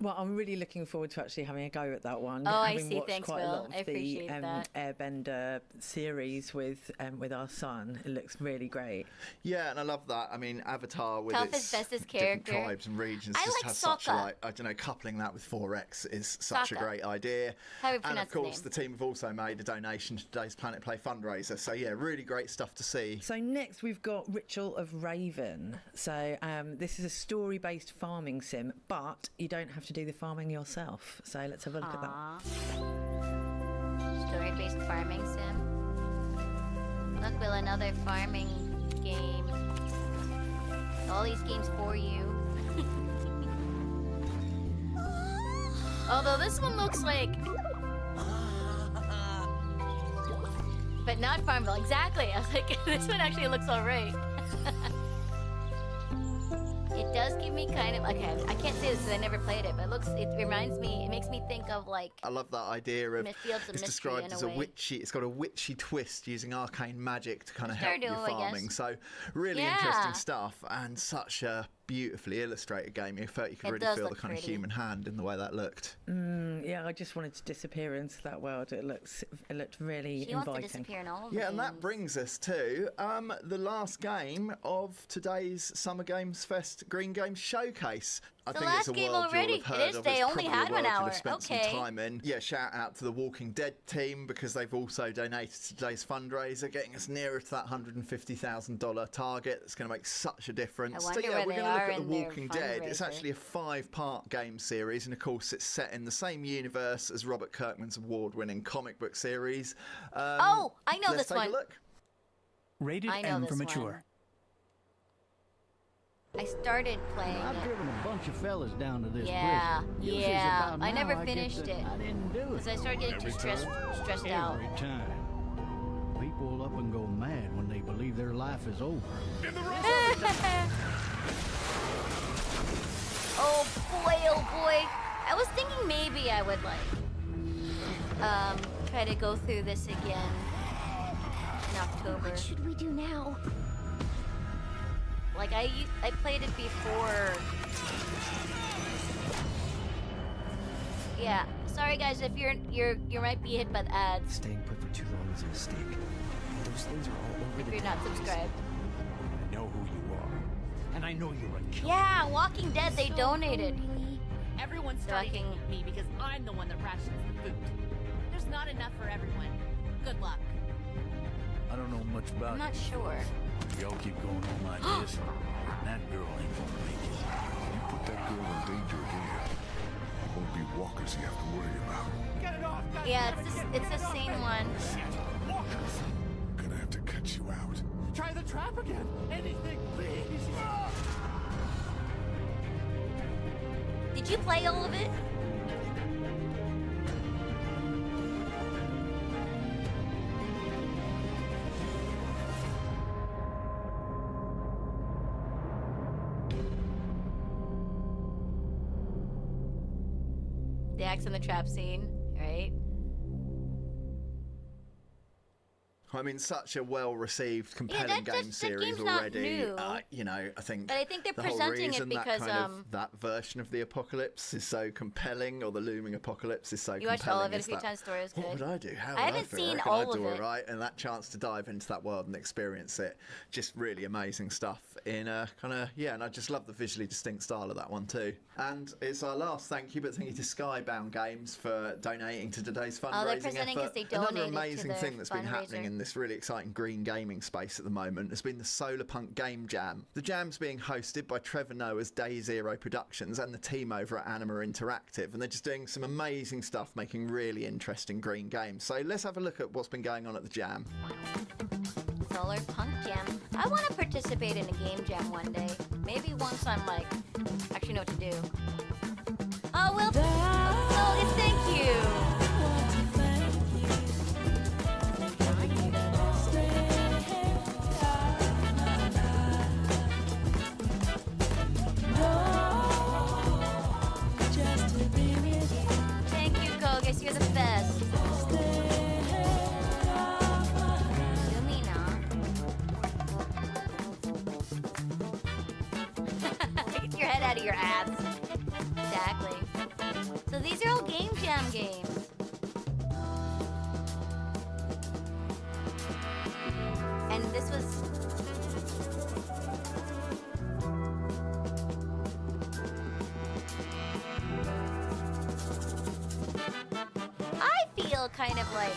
Well, I'm really looking forward to actually having a go at that one. Oh, I Having see. watched Thanks, quite Will. a lot of I appreciate that. Airbender series with our son. It looks really great. Yeah, and I love that. I mean, Avatar with its different character. tribes and regions I just like has Sokka. such a, like, I don't know, coupling that with 4X is such a great idea. How we and pronounce of course, his the team have also made a donation to today's PlanetPlay fundraiser. So yeah, really great stuff to see. So next we've got Ritual of Raven. So this is a story-based farming sim, but you don't have to do the farming yourself. So let's have a look at that. Story-based farming sim. Look, Will, another farming game. All these games for you. Although this one looks like But not Farmville, exactly. I was like, this one actually looks alright. It does give me kind of, okay, I can't say this because I never played it, but it reminds me, it makes me think of like... I love that idea of Fields of it's Mystery described in as a a way. witchy, it's got a witchy twist using arcane magic to kind of help Stardew, your I guess. farming. So really Yeah. interesting stuff and such a beautifully illustrated game. You felt you could It really does feel the look kind of pretty. human hand in the way that looked. Yeah, I just wanted to disappear into that world. It looked really She inviting. wants to disappear in all of the Yeah, and that games. brings us to the last game of today's Summer Games Fest Green Games Showcase. I The think last it's a game world already. you'll have heard It is. of. They It's only probably had a 1 world hour. you'll have spent Okay. some time in. Yeah, shout out to the Walking Dead team because they've also donated to today's fundraiser, getting us nearer to that $150,000 target. That's going to make such a difference. I wonder so yeah, where we're they going to look are at The in their Walking Dead. It's fundraiser. actually a 5-part game series, and of course it's set in the same universe as Robert Kirkman's award-winning comic book series. Oh, I know let's this take one. a look. Rated I know M this for mature. one. I started playing I've it. driven a bunch of fellas down to this Yeah, prison. Usually it's yeah. about I now never get finished to- it. I didn't do it. Because I started getting too stressed out. Every time. People up and go mad when they believe their life is over. Oh boy. I was thinking maybe I would like try to go through this again in October. What should we do now? Like I played it before. Yeah. Sorry guys if you might be hit by the ads Staying put for too long is a mistake. Those things are all over if the you're not database. subscribed. I know who you are, and I know you're a killer. Yeah, Walking Dead they donated. Everyone's starting to hate me because I'm the one that rations the food. There's not enough for everyone. Good luck. I don't know much about I'm not sure. Y'all keep going on like this. That girl ain't gonna make it. You put that girl in danger again. It won't be walkers you have to worry about. Get it off! Yeah, it's the same one. Walkers! Gonna have to cut you out. Try the trap again! Anything, please! Did you play all of it? The axe in the trap scene, right? I mean, such a well-received, compelling that game series game's not already. new. You know, I think. But I think they're the whole presenting it reason because, that kind of that version of the apocalypse is so compelling, or the looming apocalypse is so You compelling. watched all of it a is few that, times. Story was good. What would I do? How would I haven't feel? seen reckon all I'd of do it. right, and that chance to dive into that world and experience it, just really amazing stuff. In a kind of and I just love the visually distinct style of that one too. And it's our last thank you, but thank you to Skybound Games for donating to today's fundraising Oh, they're presenting 'cause effort. they Another donated to amazing the thing that's been happening fundraiser. in this really exciting green gaming space at the moment has been the Solarpunk Game Jam. The jam's being hosted by Trevor Noah's Day Zero Productions and the team over at Anima Interactive, and they're just doing some amazing stuff, making really interesting green games. So let's have a look at what's been going on at the jam. Solar Punk Jam. I want to participate in a game jam one day. Maybe once I'm like, actually know what to do. Oh, well, it's thank you. Thank you, Kogus. You're the best. Get your head out of your abs. Exactly. So these are all Game Jam games. And this was... I feel kind of like...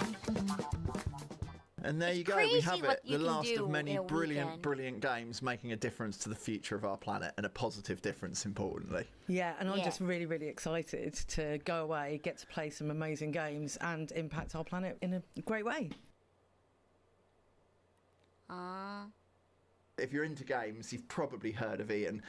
And there you go, we crazy have what it. you The can last do of many in a brilliant, weekend. brilliant games making a difference to the future of our planet, and a positive difference, importantly. Yeah, and I'm Yeah. just really, really excited to go away, get to play some amazing games, and impact our planet in a great way. If you're into games, you've probably heard of Ian.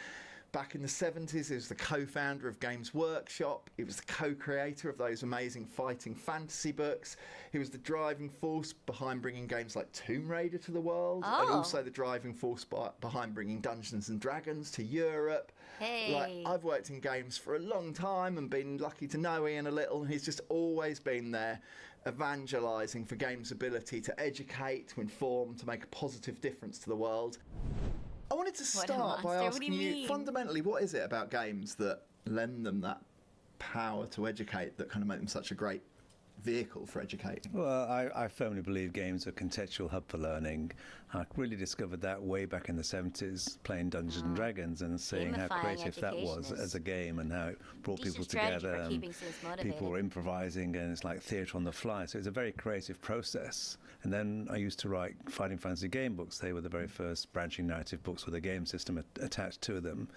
Back in the 70s, he was the co-founder of Games Workshop. He was the co-creator of those amazing fighting fantasy books. He was the driving force behind bringing games like Tomb Raider to the world, and also the driving force behind bringing Dungeons and Dragons to Europe. Hey. Like, I've worked in games for a long time and been lucky to know Ian a little, and he's just always been there evangelising for games' ability to educate, to inform, to make a positive difference to the world. I wanted to start by asking you, fundamentally, what is it about games that lend them that power to educate, that kind of make them such a great vehicle for educating? Well, I firmly believe games are a contextual hub for learning. I really discovered that way back in the 70s, playing Dungeons and Dragons and seeing how creative that was as a game and how it brought people together. And people were improvising, and it's like theatre on the fly. So it's a very creative process. And then I used to write Fighting Fantasy game books. They were the very first branching narrative books with a game system attached to them,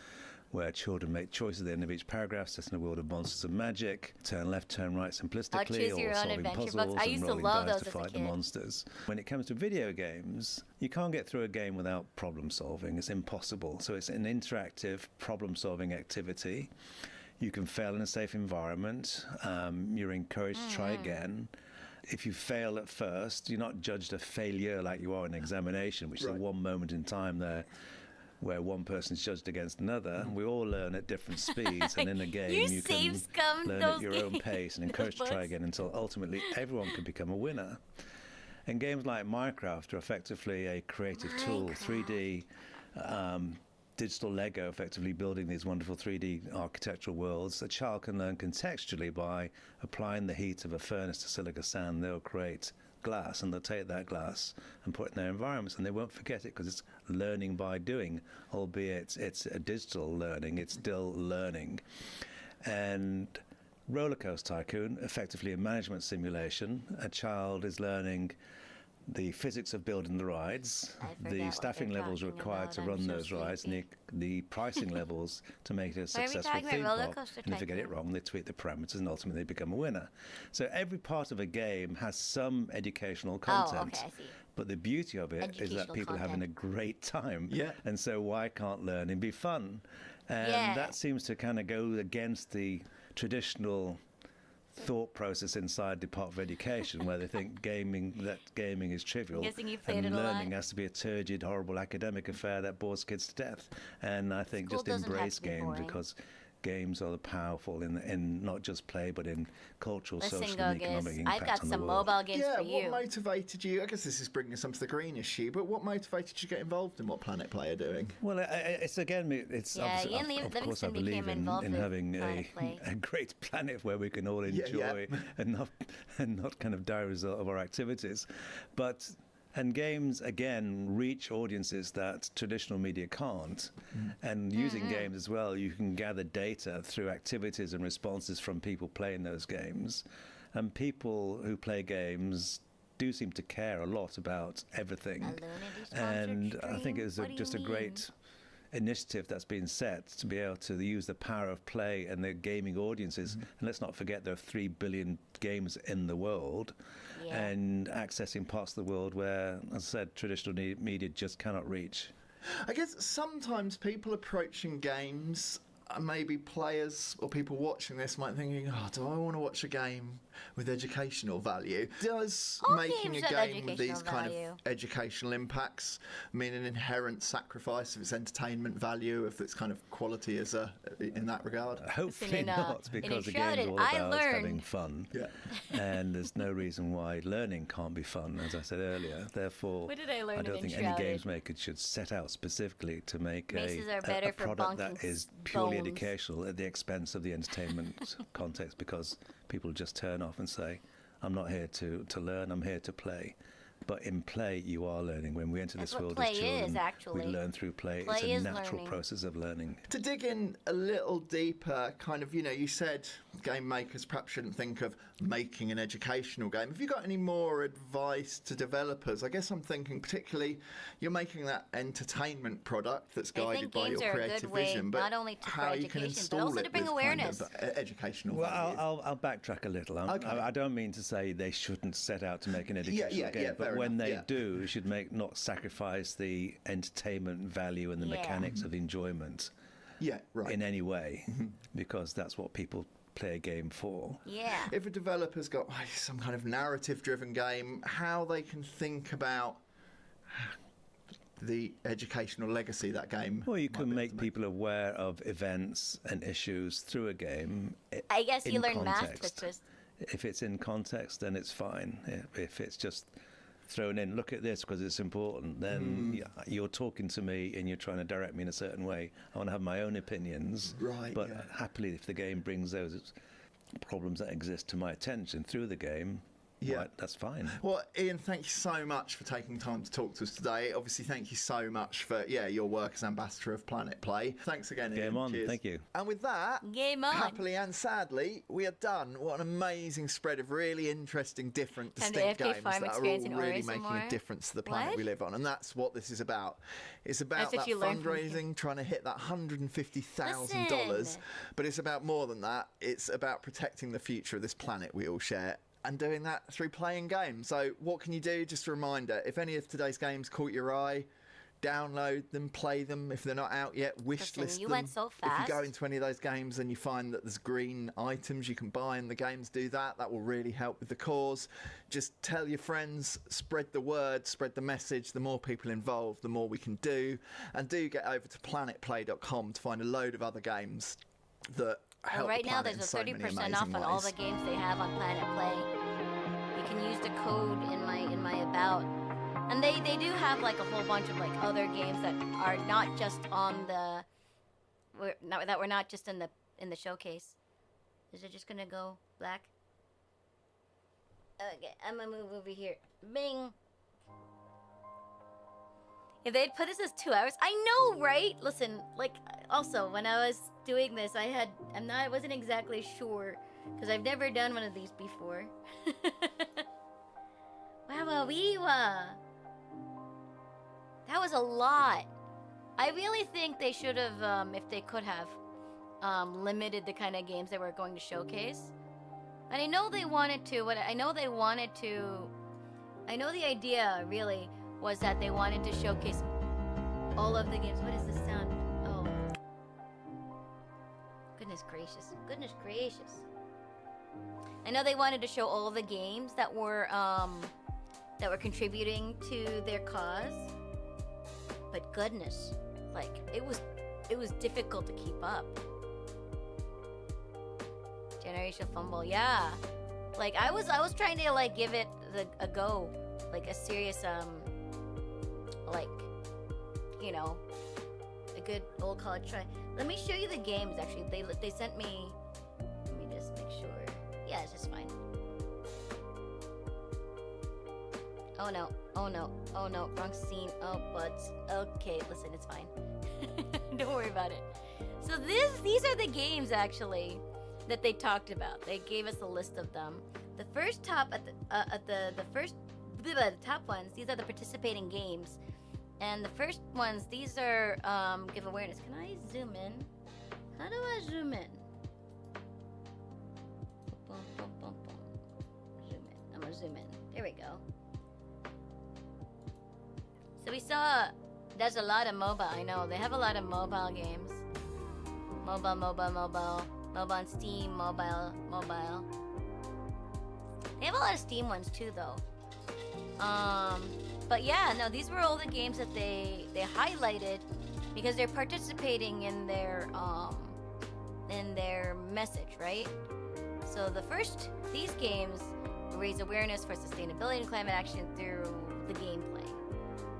where children make choices at the end of each paragraph, set in a world of monsters and magic, turn left, turn right simplistically, or solving puzzles and rolling dice to fight the monsters. When it comes to video games, you can't get through a game without problem solving. It's impossible. So it's an interactive problem solving activity. You can fail in a safe environment. You're encouraged to try again. If you fail at first, you're not judged a failure like you are in an examination, which is a one moment in time there where one person's judged against another. We all learn at different speeds, and in a game you can learn at your own pace and encouraged to try again until ultimately everyone can become a winner. And games like Minecraft are effectively a creative tool, 3D digital Lego, effectively building these wonderful 3D architectural worlds. A child can learn contextually by applying the heat of a furnace to silica sand. They'll create glass, and they'll take that glass and put it in their environments, and they won't forget it because it's learning by doing, albeit it's a digital learning, it's still learning. And Roller Coaster Tycoon, effectively a management simulation. A child is learning the physics of building the rides, the staffing levels required to run those rides, and the pricing levels to make it a successful theme park. And if they get it wrong, they tweak the parameters and ultimately they become a winner. So every part of a game has some educational content. But the beauty of it is that people are having a great time. And so why can't learning be fun? And that seems to kind of go against the traditional thought process inside the Department of Education, where they think gaming is trivial, and learning has to be a turgid, horrible academic affair that bores kids to death. And I think just embrace games, because games are powerful in not just play, but in cultural, social, and economic impact. I've got some mobile games for you. What motivated you? I guess this is bringing us onto the green issue, but what motivated you to get involved in what PlanetPlay are doing? Well, it's obviously, of course, I believe in having a great planet where we can all enjoy and not kind of die as a result of our activities, and games, again, reach audiences that traditional media can't. And using games as well, you can gather data through activities and responses from people playing those games. And people who play games do seem to care a lot about everything. And I think it's just a great initiative that's been set to be able to use the power of play and the gaming audiences. And let's not forget there are 3 billion games in the world, and accessing parts of the world where, as I said, traditional media just cannot reach. I guess sometimes people approaching games, maybe players or people watching this might think, do I want to watch a game with educational value? Does making a game with these kind of educational impacts mean an inherent sacrifice of its entertainment value, of its kind of quality in that regard? Hopefully not, because the game's all about having fun. And there's no reason why learning can't be fun, as I said earlier. Therefore, I don't think any games maker should set out specifically to make a product that is purely educational at the expense of the entertainment context, because people just turn off and say, I'm not here to learn, I'm here to play. But in play, you are learning. When we enter this world as children, we learn through play. It's a natural process of learning. To dig in a little deeper, kind of, you said game makers perhaps shouldn't think of making an educational game. Have you got any more advice to developers? I guess I'm thinking particularly you're making that entertainment product that's guided by your creative vision, but not only to how you can install but also to bring awareness. Kind of educational value. I'll backtrack a little. I don't mean to say they shouldn't set out to make an educational game, but when they do, you should not sacrifice the entertainment value and the mechanics of enjoyment. in any way, because that's what people play a game for. Yeah. If a developer's got some kind of narrative-driven game, how they can think about the educational legacy that game. Well, you can make people aware of events and issues through a game. I guess you learn math twisters. If it's in context, then it's fine. If it's just thrown in, look at this because it's important, then you're talking to me and you're trying to direct me in a certain way. I want to have my own opinions. Right. But happily, if the game brings those problems that exist to my attention through the game, right, that's fine. Well, Ian, thank you so much for taking time to talk to us today. Obviously, thank you so much for your work as ambassador of PlanetPlay. Thanks again, Ian. Game on. Cheers. Thank you. And with that, game on. Happily and sadly, we are done. What an amazing spread of really interesting, different, distinct games that are all really making a difference to the planet we live on. And that's what this is about. It's about that fundraising, trying to hit that $150,000. But it's about more than that. It's about protecting the future of this planet we all share. And doing that through playing games. So what can you do? Just a reminder, if any of today's games caught your eye, download them, play them. If they're not out yet, wishlist them. Went so fast. If you go into any of those games and you find that there's green items you can buy in the games, do that. That will really help with the cause. Just tell your friends, spread the word, spread the message. The more people involved, the more we can do. And do get over to planetplay.com to find a load of other games that right now there's a 30% off on all the games they have on PlanetPlay. You can use the code in my about, and they do have like a whole bunch of like other games that are not just on the that were not just in the showcase. Is it just gonna go black? Okay, I'm gonna move over here. Bing. If they'd put this as 2 hours, I know, right? Listen, like, also, when I was doing this, I wasn't exactly sure, because I've never done one of these before. Wow, that was a lot. I really think they should have, if they could have, limited the kind of games they were going to showcase. And I know they wanted to, I know the idea, really, was that they wanted to showcase all of the games. What is this sound? Oh. Goodness gracious. Goodness gracious. I know they wanted to show all the games that were contributing to their cause. But goodness, like it was difficult to keep up. Generation Fumble, yeah. Like I was trying to like give it a go, like a serious like, you know, a good old college try. Let me show you the games, actually. They sent me... Let me just make sure. Yeah, it's just fine. Oh no, oh no, oh no, wrong scene. Oh, butts. Okay, listen, it's fine. Don't worry about it. So these are the games, actually, that they talked about. They gave us a list of them. The first top, the top ones, these are the participating games. And the first ones, these are give awareness. Can I zoom in? How do I zoom in? Zoom in. I'm gonna zoom in. There we go. So we saw there's a lot of mobile. I know they have a lot of mobile games. Mobile on Steam. Mobile. They have a lot of Steam ones too, though. But yeah, no, these were all the games that they highlighted because they're participating in their message, right? So these games raise awareness for sustainability and climate action through the gameplay.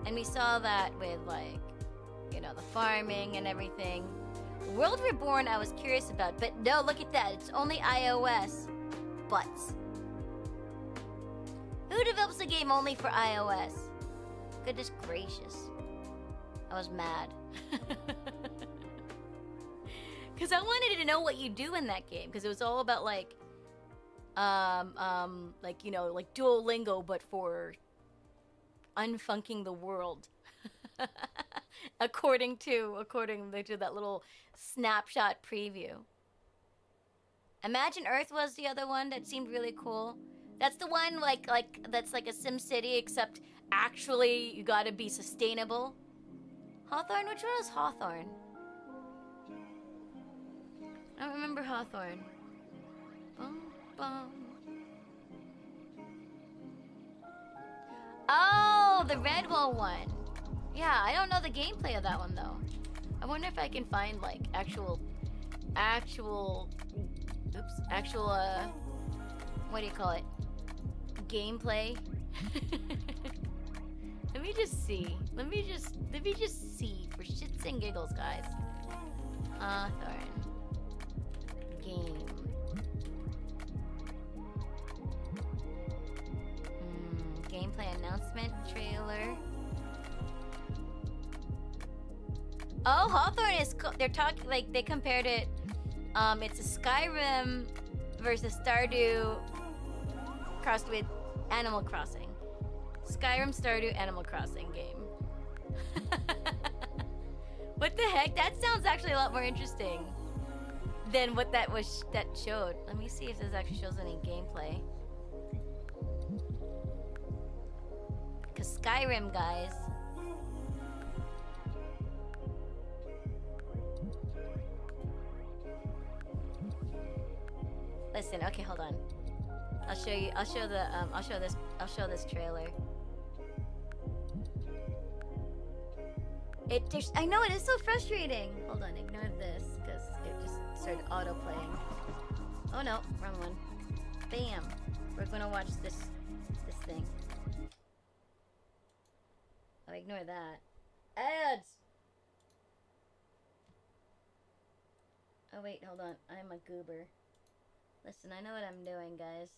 And we saw that with like, you know, the farming and everything. World Reborn I was curious about, but no, look at that. It's only iOS. Butts. Who develops a game only for iOS? Goodness gracious. I was mad. Because I wanted to know what you do in that game. Because it was all about like, you know, like Duolingo, but for unfunking the world. according to that little snapshot preview. Imagine Earth was the other one that seemed really cool. That's the one like that's like a Sim City, except actually you gotta be sustainable. Hawthorne? Which one was Hawthorne? I don't remember Hawthorne. Bum, bum. Oh, the Redwall one. Yeah, I don't know the gameplay of that one though. I wonder if I can find like actual, what do you call it? Gameplay. Let me just see. Let me just see for shits and giggles, guys. Hawthorne. Game. Gameplay announcement trailer. Oh, Hawthorne is they're talking like they compared it. It's a Skyrim versus Stardew crossed with Animal Crossing. Skyrim, Stardew, Animal Crossing game. What the heck? That sounds actually a lot more interesting than what that showed. Let me see if this actually shows any gameplay. Cause Skyrim, guys. Listen, okay, hold on. I'll show you. I'll show this trailer. I know it is so frustrating. Hold on, ignore this because it just started auto-playing. Oh no, wrong one. Bam. We're gonna watch this thing. Oh, ignore that. Ads. Oh wait, hold on. I'm a goober. Listen, I know what I'm doing, guys.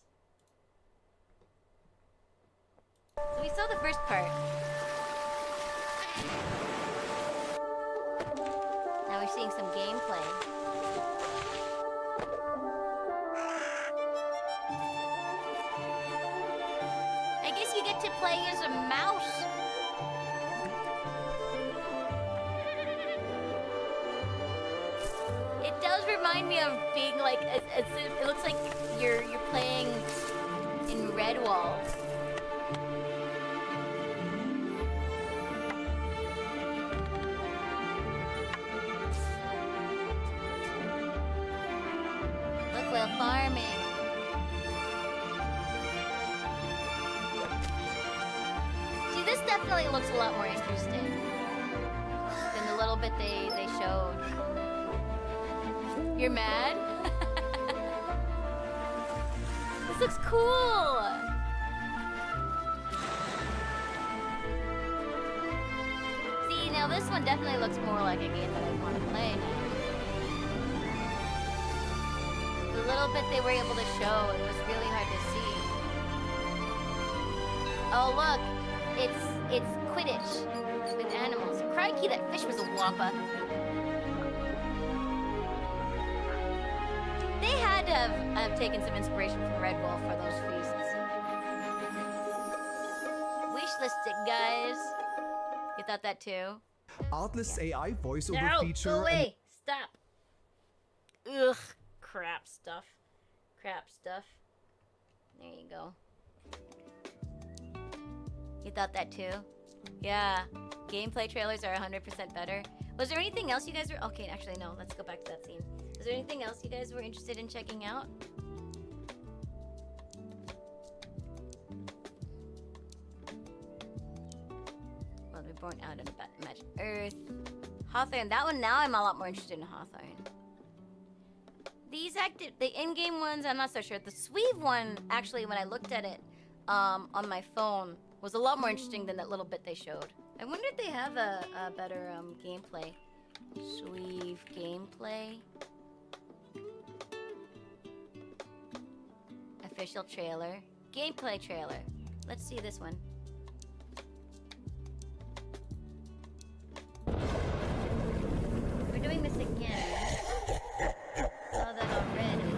So we saw the first part. Now we're seeing some gameplay. I guess you get to play as a mouse. It does remind me of being like, it looks like you're playing in Redwall. Look, we're farming. See, this definitely looks a lot more interesting than the little bit they showed. You're mad? This looks cool! See, now this one definitely looks more like a game that I want to play now. The little bit they were able to show, it was really hard to see. Oh look, it's Quidditch with animals. Crikey, that fish was a wampa. They had to have taken some inspiration from Redwall for those feasts. Wishlistic, guys. You thought that too? Atlas AI voiceover No, feature. go away. Stop. Ugh, crap stuff. Crap stuff. There you go. You thought that too? Yeah. Gameplay trailers are 100% better. Was there anything else you guys were... Okay, actually, no. Let's go back to that scene. Is there anything else you guys were interested in checking out? Well, we're born out of the magic earth. Hawthorne. That one, now I'm a lot more interested in Hawthorne. These the in-game ones, I'm not so sure. The Sweeve one, actually, when I looked at it on my phone, was a lot more interesting than that little bit they showed. I wonder if they have a better gameplay. Sweeve gameplay. Official trailer. Gameplay trailer. Let's see this one. We're doing this again. Saw that already.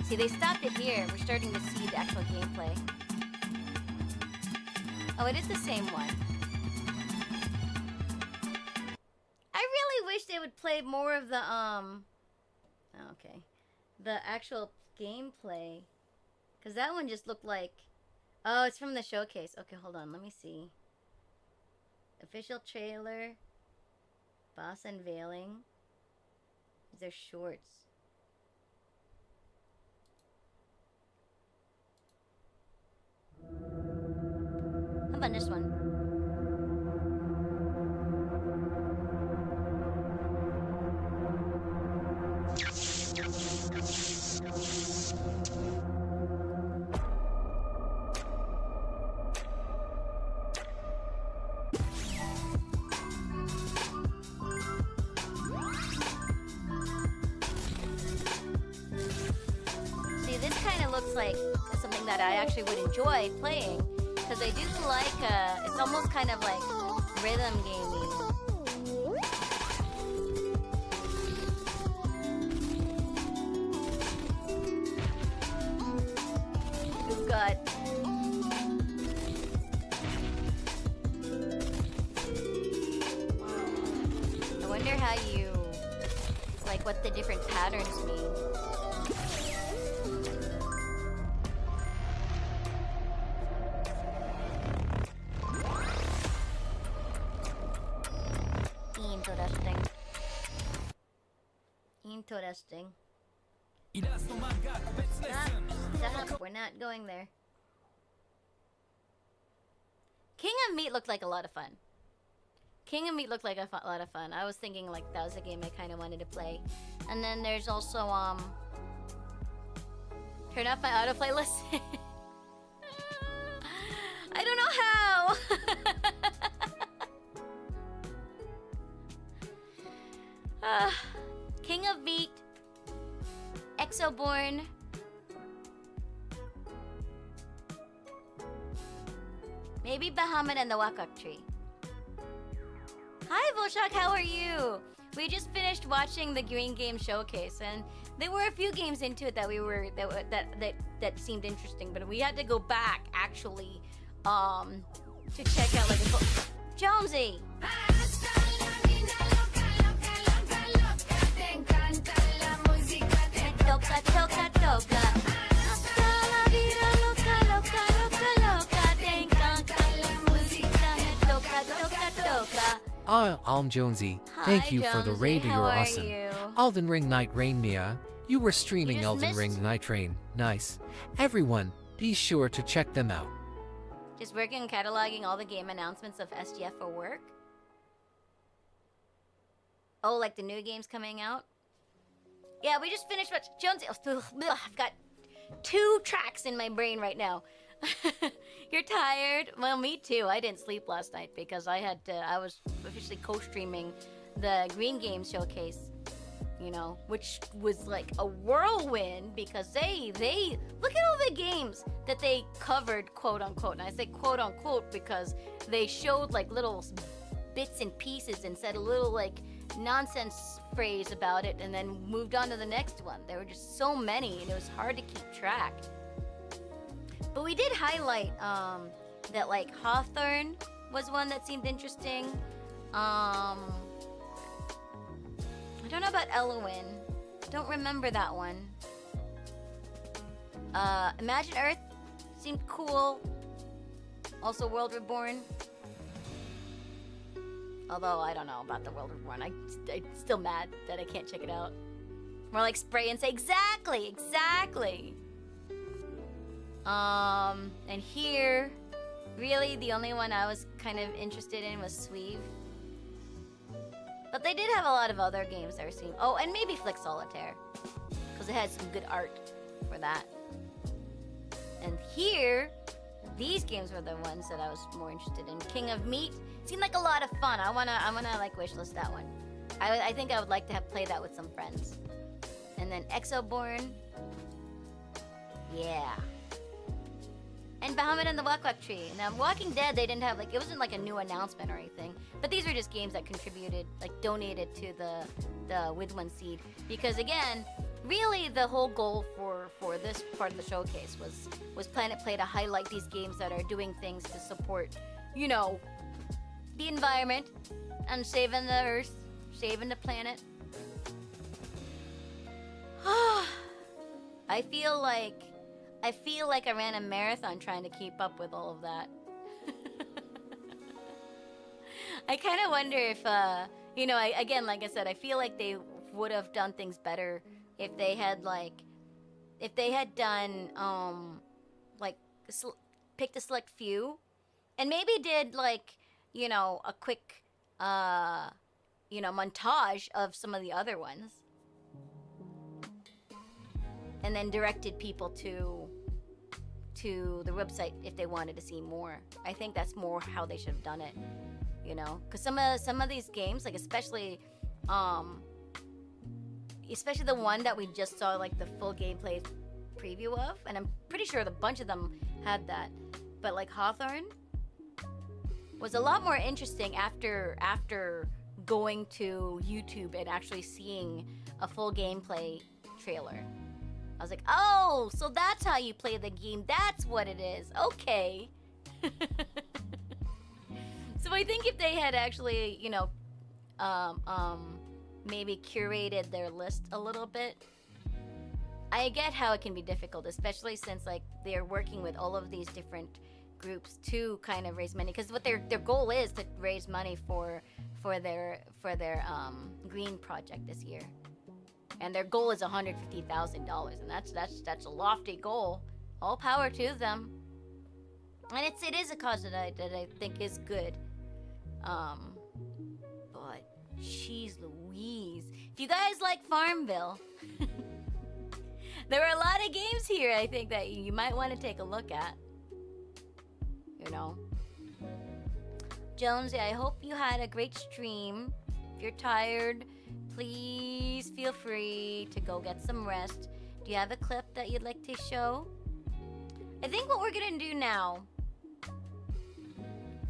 See, they stopped it here. We're starting to see the actual gameplay. Oh, it is the same one. I really wish they would play more of the, okay. The actual gameplay. Because that one just looked like... Oh, it's from the showcase. Okay, hold on. Let me see. Official trailer. Boss unveiling. These are shorts. How about this one? See, this kind of looks like something that I actually would enjoy playing, because I do like, it's almost kind of like rhythm gaming. We've got I wonder how you, like, what the different patterns mean. Interesting. Stop. We're not going there. King of Meat looked like a lot of fun. King of Meat looked like a lot of fun. I was thinking like that was a game I kind of wanted to play. And then there's also turn off my autoplay list. I don't know how. King of Meat, Exoborn, maybe Bahamut and the Wakak Tree. Hi Volshak, how are you? We just finished watching the Green Game Showcase, and there were a few games into it that we were that seemed interesting, but we had to go back actually to check out like Jonesy. Toca, toca, toca. Hasta la vida loca, loca, loca, loca. Te encanta la música. Toca, toca, toca. I'm Jonesy. Hi, Thank you for the Jonesy. raid. How You're are awesome. you? Elden Ring Night Rain, Mia. You were streaming Elden Ring Night Rain. Nice. Everyone, be sure to check them out. Just working on cataloging all the game announcements of SGF for work. Oh, like the new games coming out? Yeah, we just finished watching Jonesy. I've got 2 tracks in my brain right now. You're tired? Well, me too. I didn't sleep last night because I was officially co-streaming the Green Game Showcase, you know, which was like a whirlwind because they look at all the games that they covered, quote unquote. And I say quote unquote because they showed like little bits and pieces and said a little like nonsense phrase about it and then moved on to the next one. There were just so many and it was hard to keep track. But we did highlight that like Hawthorne was one that seemed interesting. I don't know about Elowin. Don't remember that one. Imagine Earth seemed cool. Also World Reborn. Although I don't know about the World Reborn. I'm still mad that I can't check it out. More like spray and say exactly, exactly. And here, really the only one I was kind of interested in was Sweeve. But they did have a lot of other games that were seen. Oh, and maybe Flick Solitaire, because it had some good art for that. And here, these games were the ones that I was more interested in. King of Meat seemed like a lot of fun. I wanna like wishlist that one. I think I would like to have played that with some friends. And then Exoborn, yeah. And Bahamut and the Wakwak Tree. Now, Walking Dead, they didn't have, like, it wasn't like a new announcement or anything. But these were just games that contributed, like, donated to the With One Seed. Because, again, really the whole goal for this part of the showcase was PlanetPlay to highlight these games that are doing things to support, you know, the environment and saving the Earth, saving the planet. I feel like I ran a marathon trying to keep up with all of that. I kind of wonder if, you know, again, like I said, I feel like they would have done things better if they had done, like, picked a select few, and maybe did, like, you know, a quick, you know, montage of some of the other ones, and then directed people to the website if they wanted to see more. I think that's more how they should have done it, you know, because some of these games, like especially the one that we just saw like the full gameplay preview of, and I'm pretty sure the bunch of them had that, but like Hawthorne was a lot more interesting after going to YouTube and actually seeing a full gameplay trailer. I was like, oh, so that's how you play the game. That's what it is. Okay. So I think if they had actually, you know, maybe curated their list a little bit, I get how it can be difficult, especially since like they're working with all of these different groups to kind of raise money, because what their goal is to raise money for their green project this year. And their goal is $150,000, and that's a lofty goal. All power to them. And it is a cause that I think is good. But jeez Louise, if you guys like Farmville, there are a lot of games here I think that you might want to take a look at. You know, Jonesy, I hope you had a great stream. If you're tired, please feel free to go get some rest. Do you have a clip that you'd like to show? I think what we're gonna do now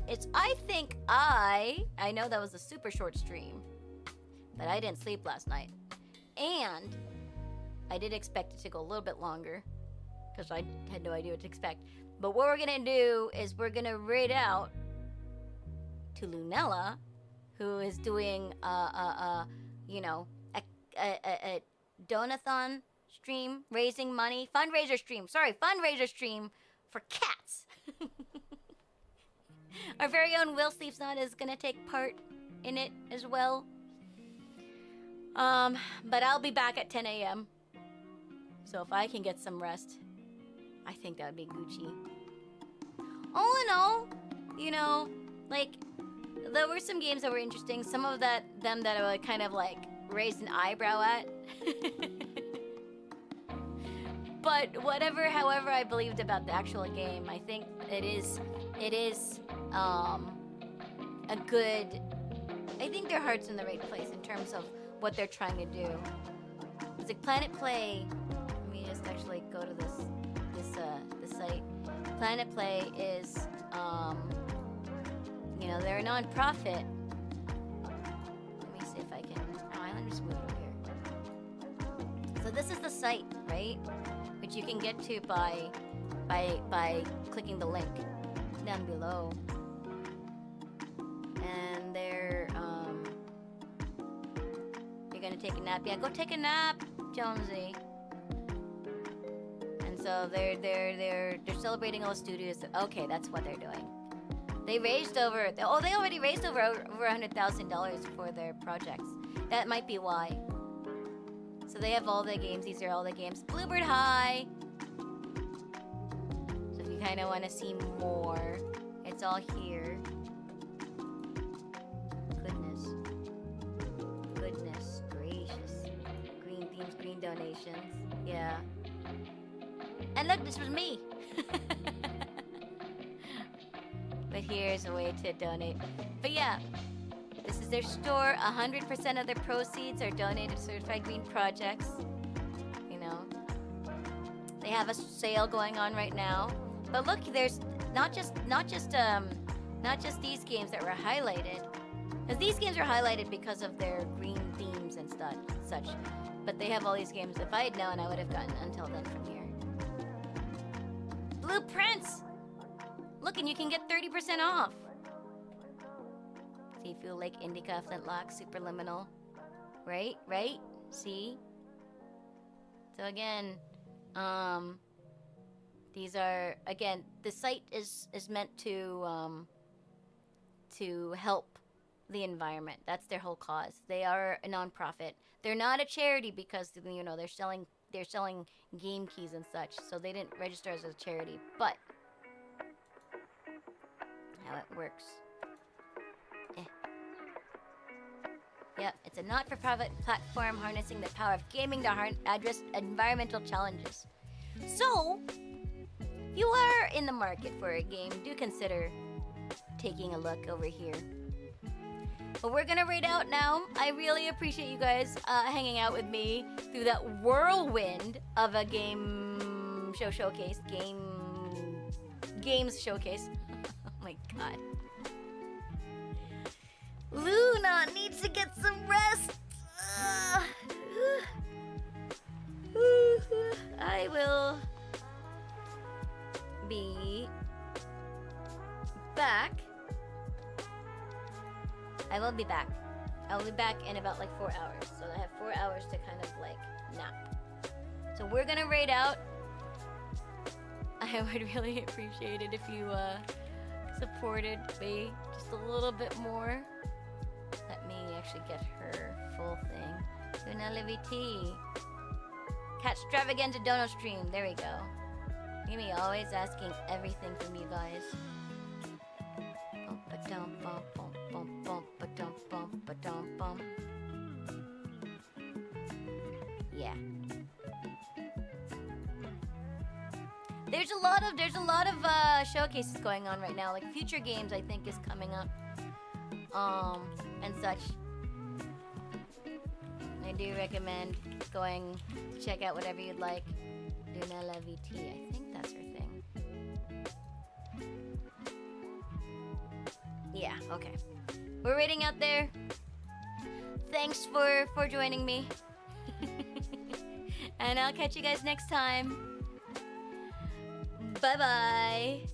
is I know that was a super short stream, but I didn't sleep last night. And I did expect it to go a little bit longer because I had no idea what to expect. But what we're gonna do is we're gonna raid out to Lunella, who is doing you know, a donathon stream, raising money, fundraiser stream for cats. Our very own Will Sleeps Not is gonna take part in it as well. But I'll be back at 10 a.m. So if I can get some rest, I think that would be Gucci. All in all, you know, like, there were some games that were interesting. Some of them that I kind of like raised an eyebrow at. But however I believed about the actual game, I think it is a good. I think their heart's in the right place in terms of what they're trying to do. It's like PlanetPlay. Let me just actually go to this site. PlanetPlay is you know, they're a non-profit. Let me see if I can. Oh, let me just move it over here. So this is the site, right? Which you can get to by clicking the link down below. And they're you're gonna take a nap. Yeah, go take a nap, Jonesy. And so they're celebrating all the studios. Okay, that's what they're doing. They raised over. Oh, they already raised over $100,000 for their projects. That might be why. So they have all the games. These are all the games. Bluebird High. So if you kind of want to see more, it's all here. Goodness gracious. Green themes, green donations. Yeah. And look, this was me. But here's a way to donate. But yeah, this is their store. 100% of their proceeds are donated to certified green projects. You know, they have a sale going on right now. But look, there's not just these games that were highlighted, because these games are highlighted because of their green themes and such. But they have all these games. If I had known, I would have gotten Until Then from here. Blueprints. Look, and you can get 30% off. Seafood Lake, Indica, Flintlock, Superliminal. Right? See? So again, these are, again, the site is meant to help the environment. That's their whole cause. They are a non-profit. They're not a charity because, you know, they're selling game keys and such, so they didn't register as a charity. But how it works. Yep, it's a not-for-profit platform harnessing the power of gaming to address environmental challenges. So, if you are in the market for a game, do consider taking a look over here. But we're gonna raid out now. I really appreciate you guys hanging out with me through that whirlwind of a game show showcase. Games showcase. Oh my god. Luna needs to get some rest. I will be back. I will be back. I will be back in about like 4 hours. So I have 4 hours to kind of like nap. So we're gonna raid out. I would really appreciate it if you supported me just a little bit more. Let me actually get her full thing. Luna Livy Catch Extravaganza Dono Stream. There we go. Amy always asking everything from you guys. Yeah. There's a lot of showcases going on right now. Like Future Games, I think, is coming up. And such. I do recommend going to check out whatever you'd like. Luna La VT, I think that's her thing. Yeah, okay. We're raiding out there. Thanks for joining me. And I'll catch you guys next time. Bye-bye.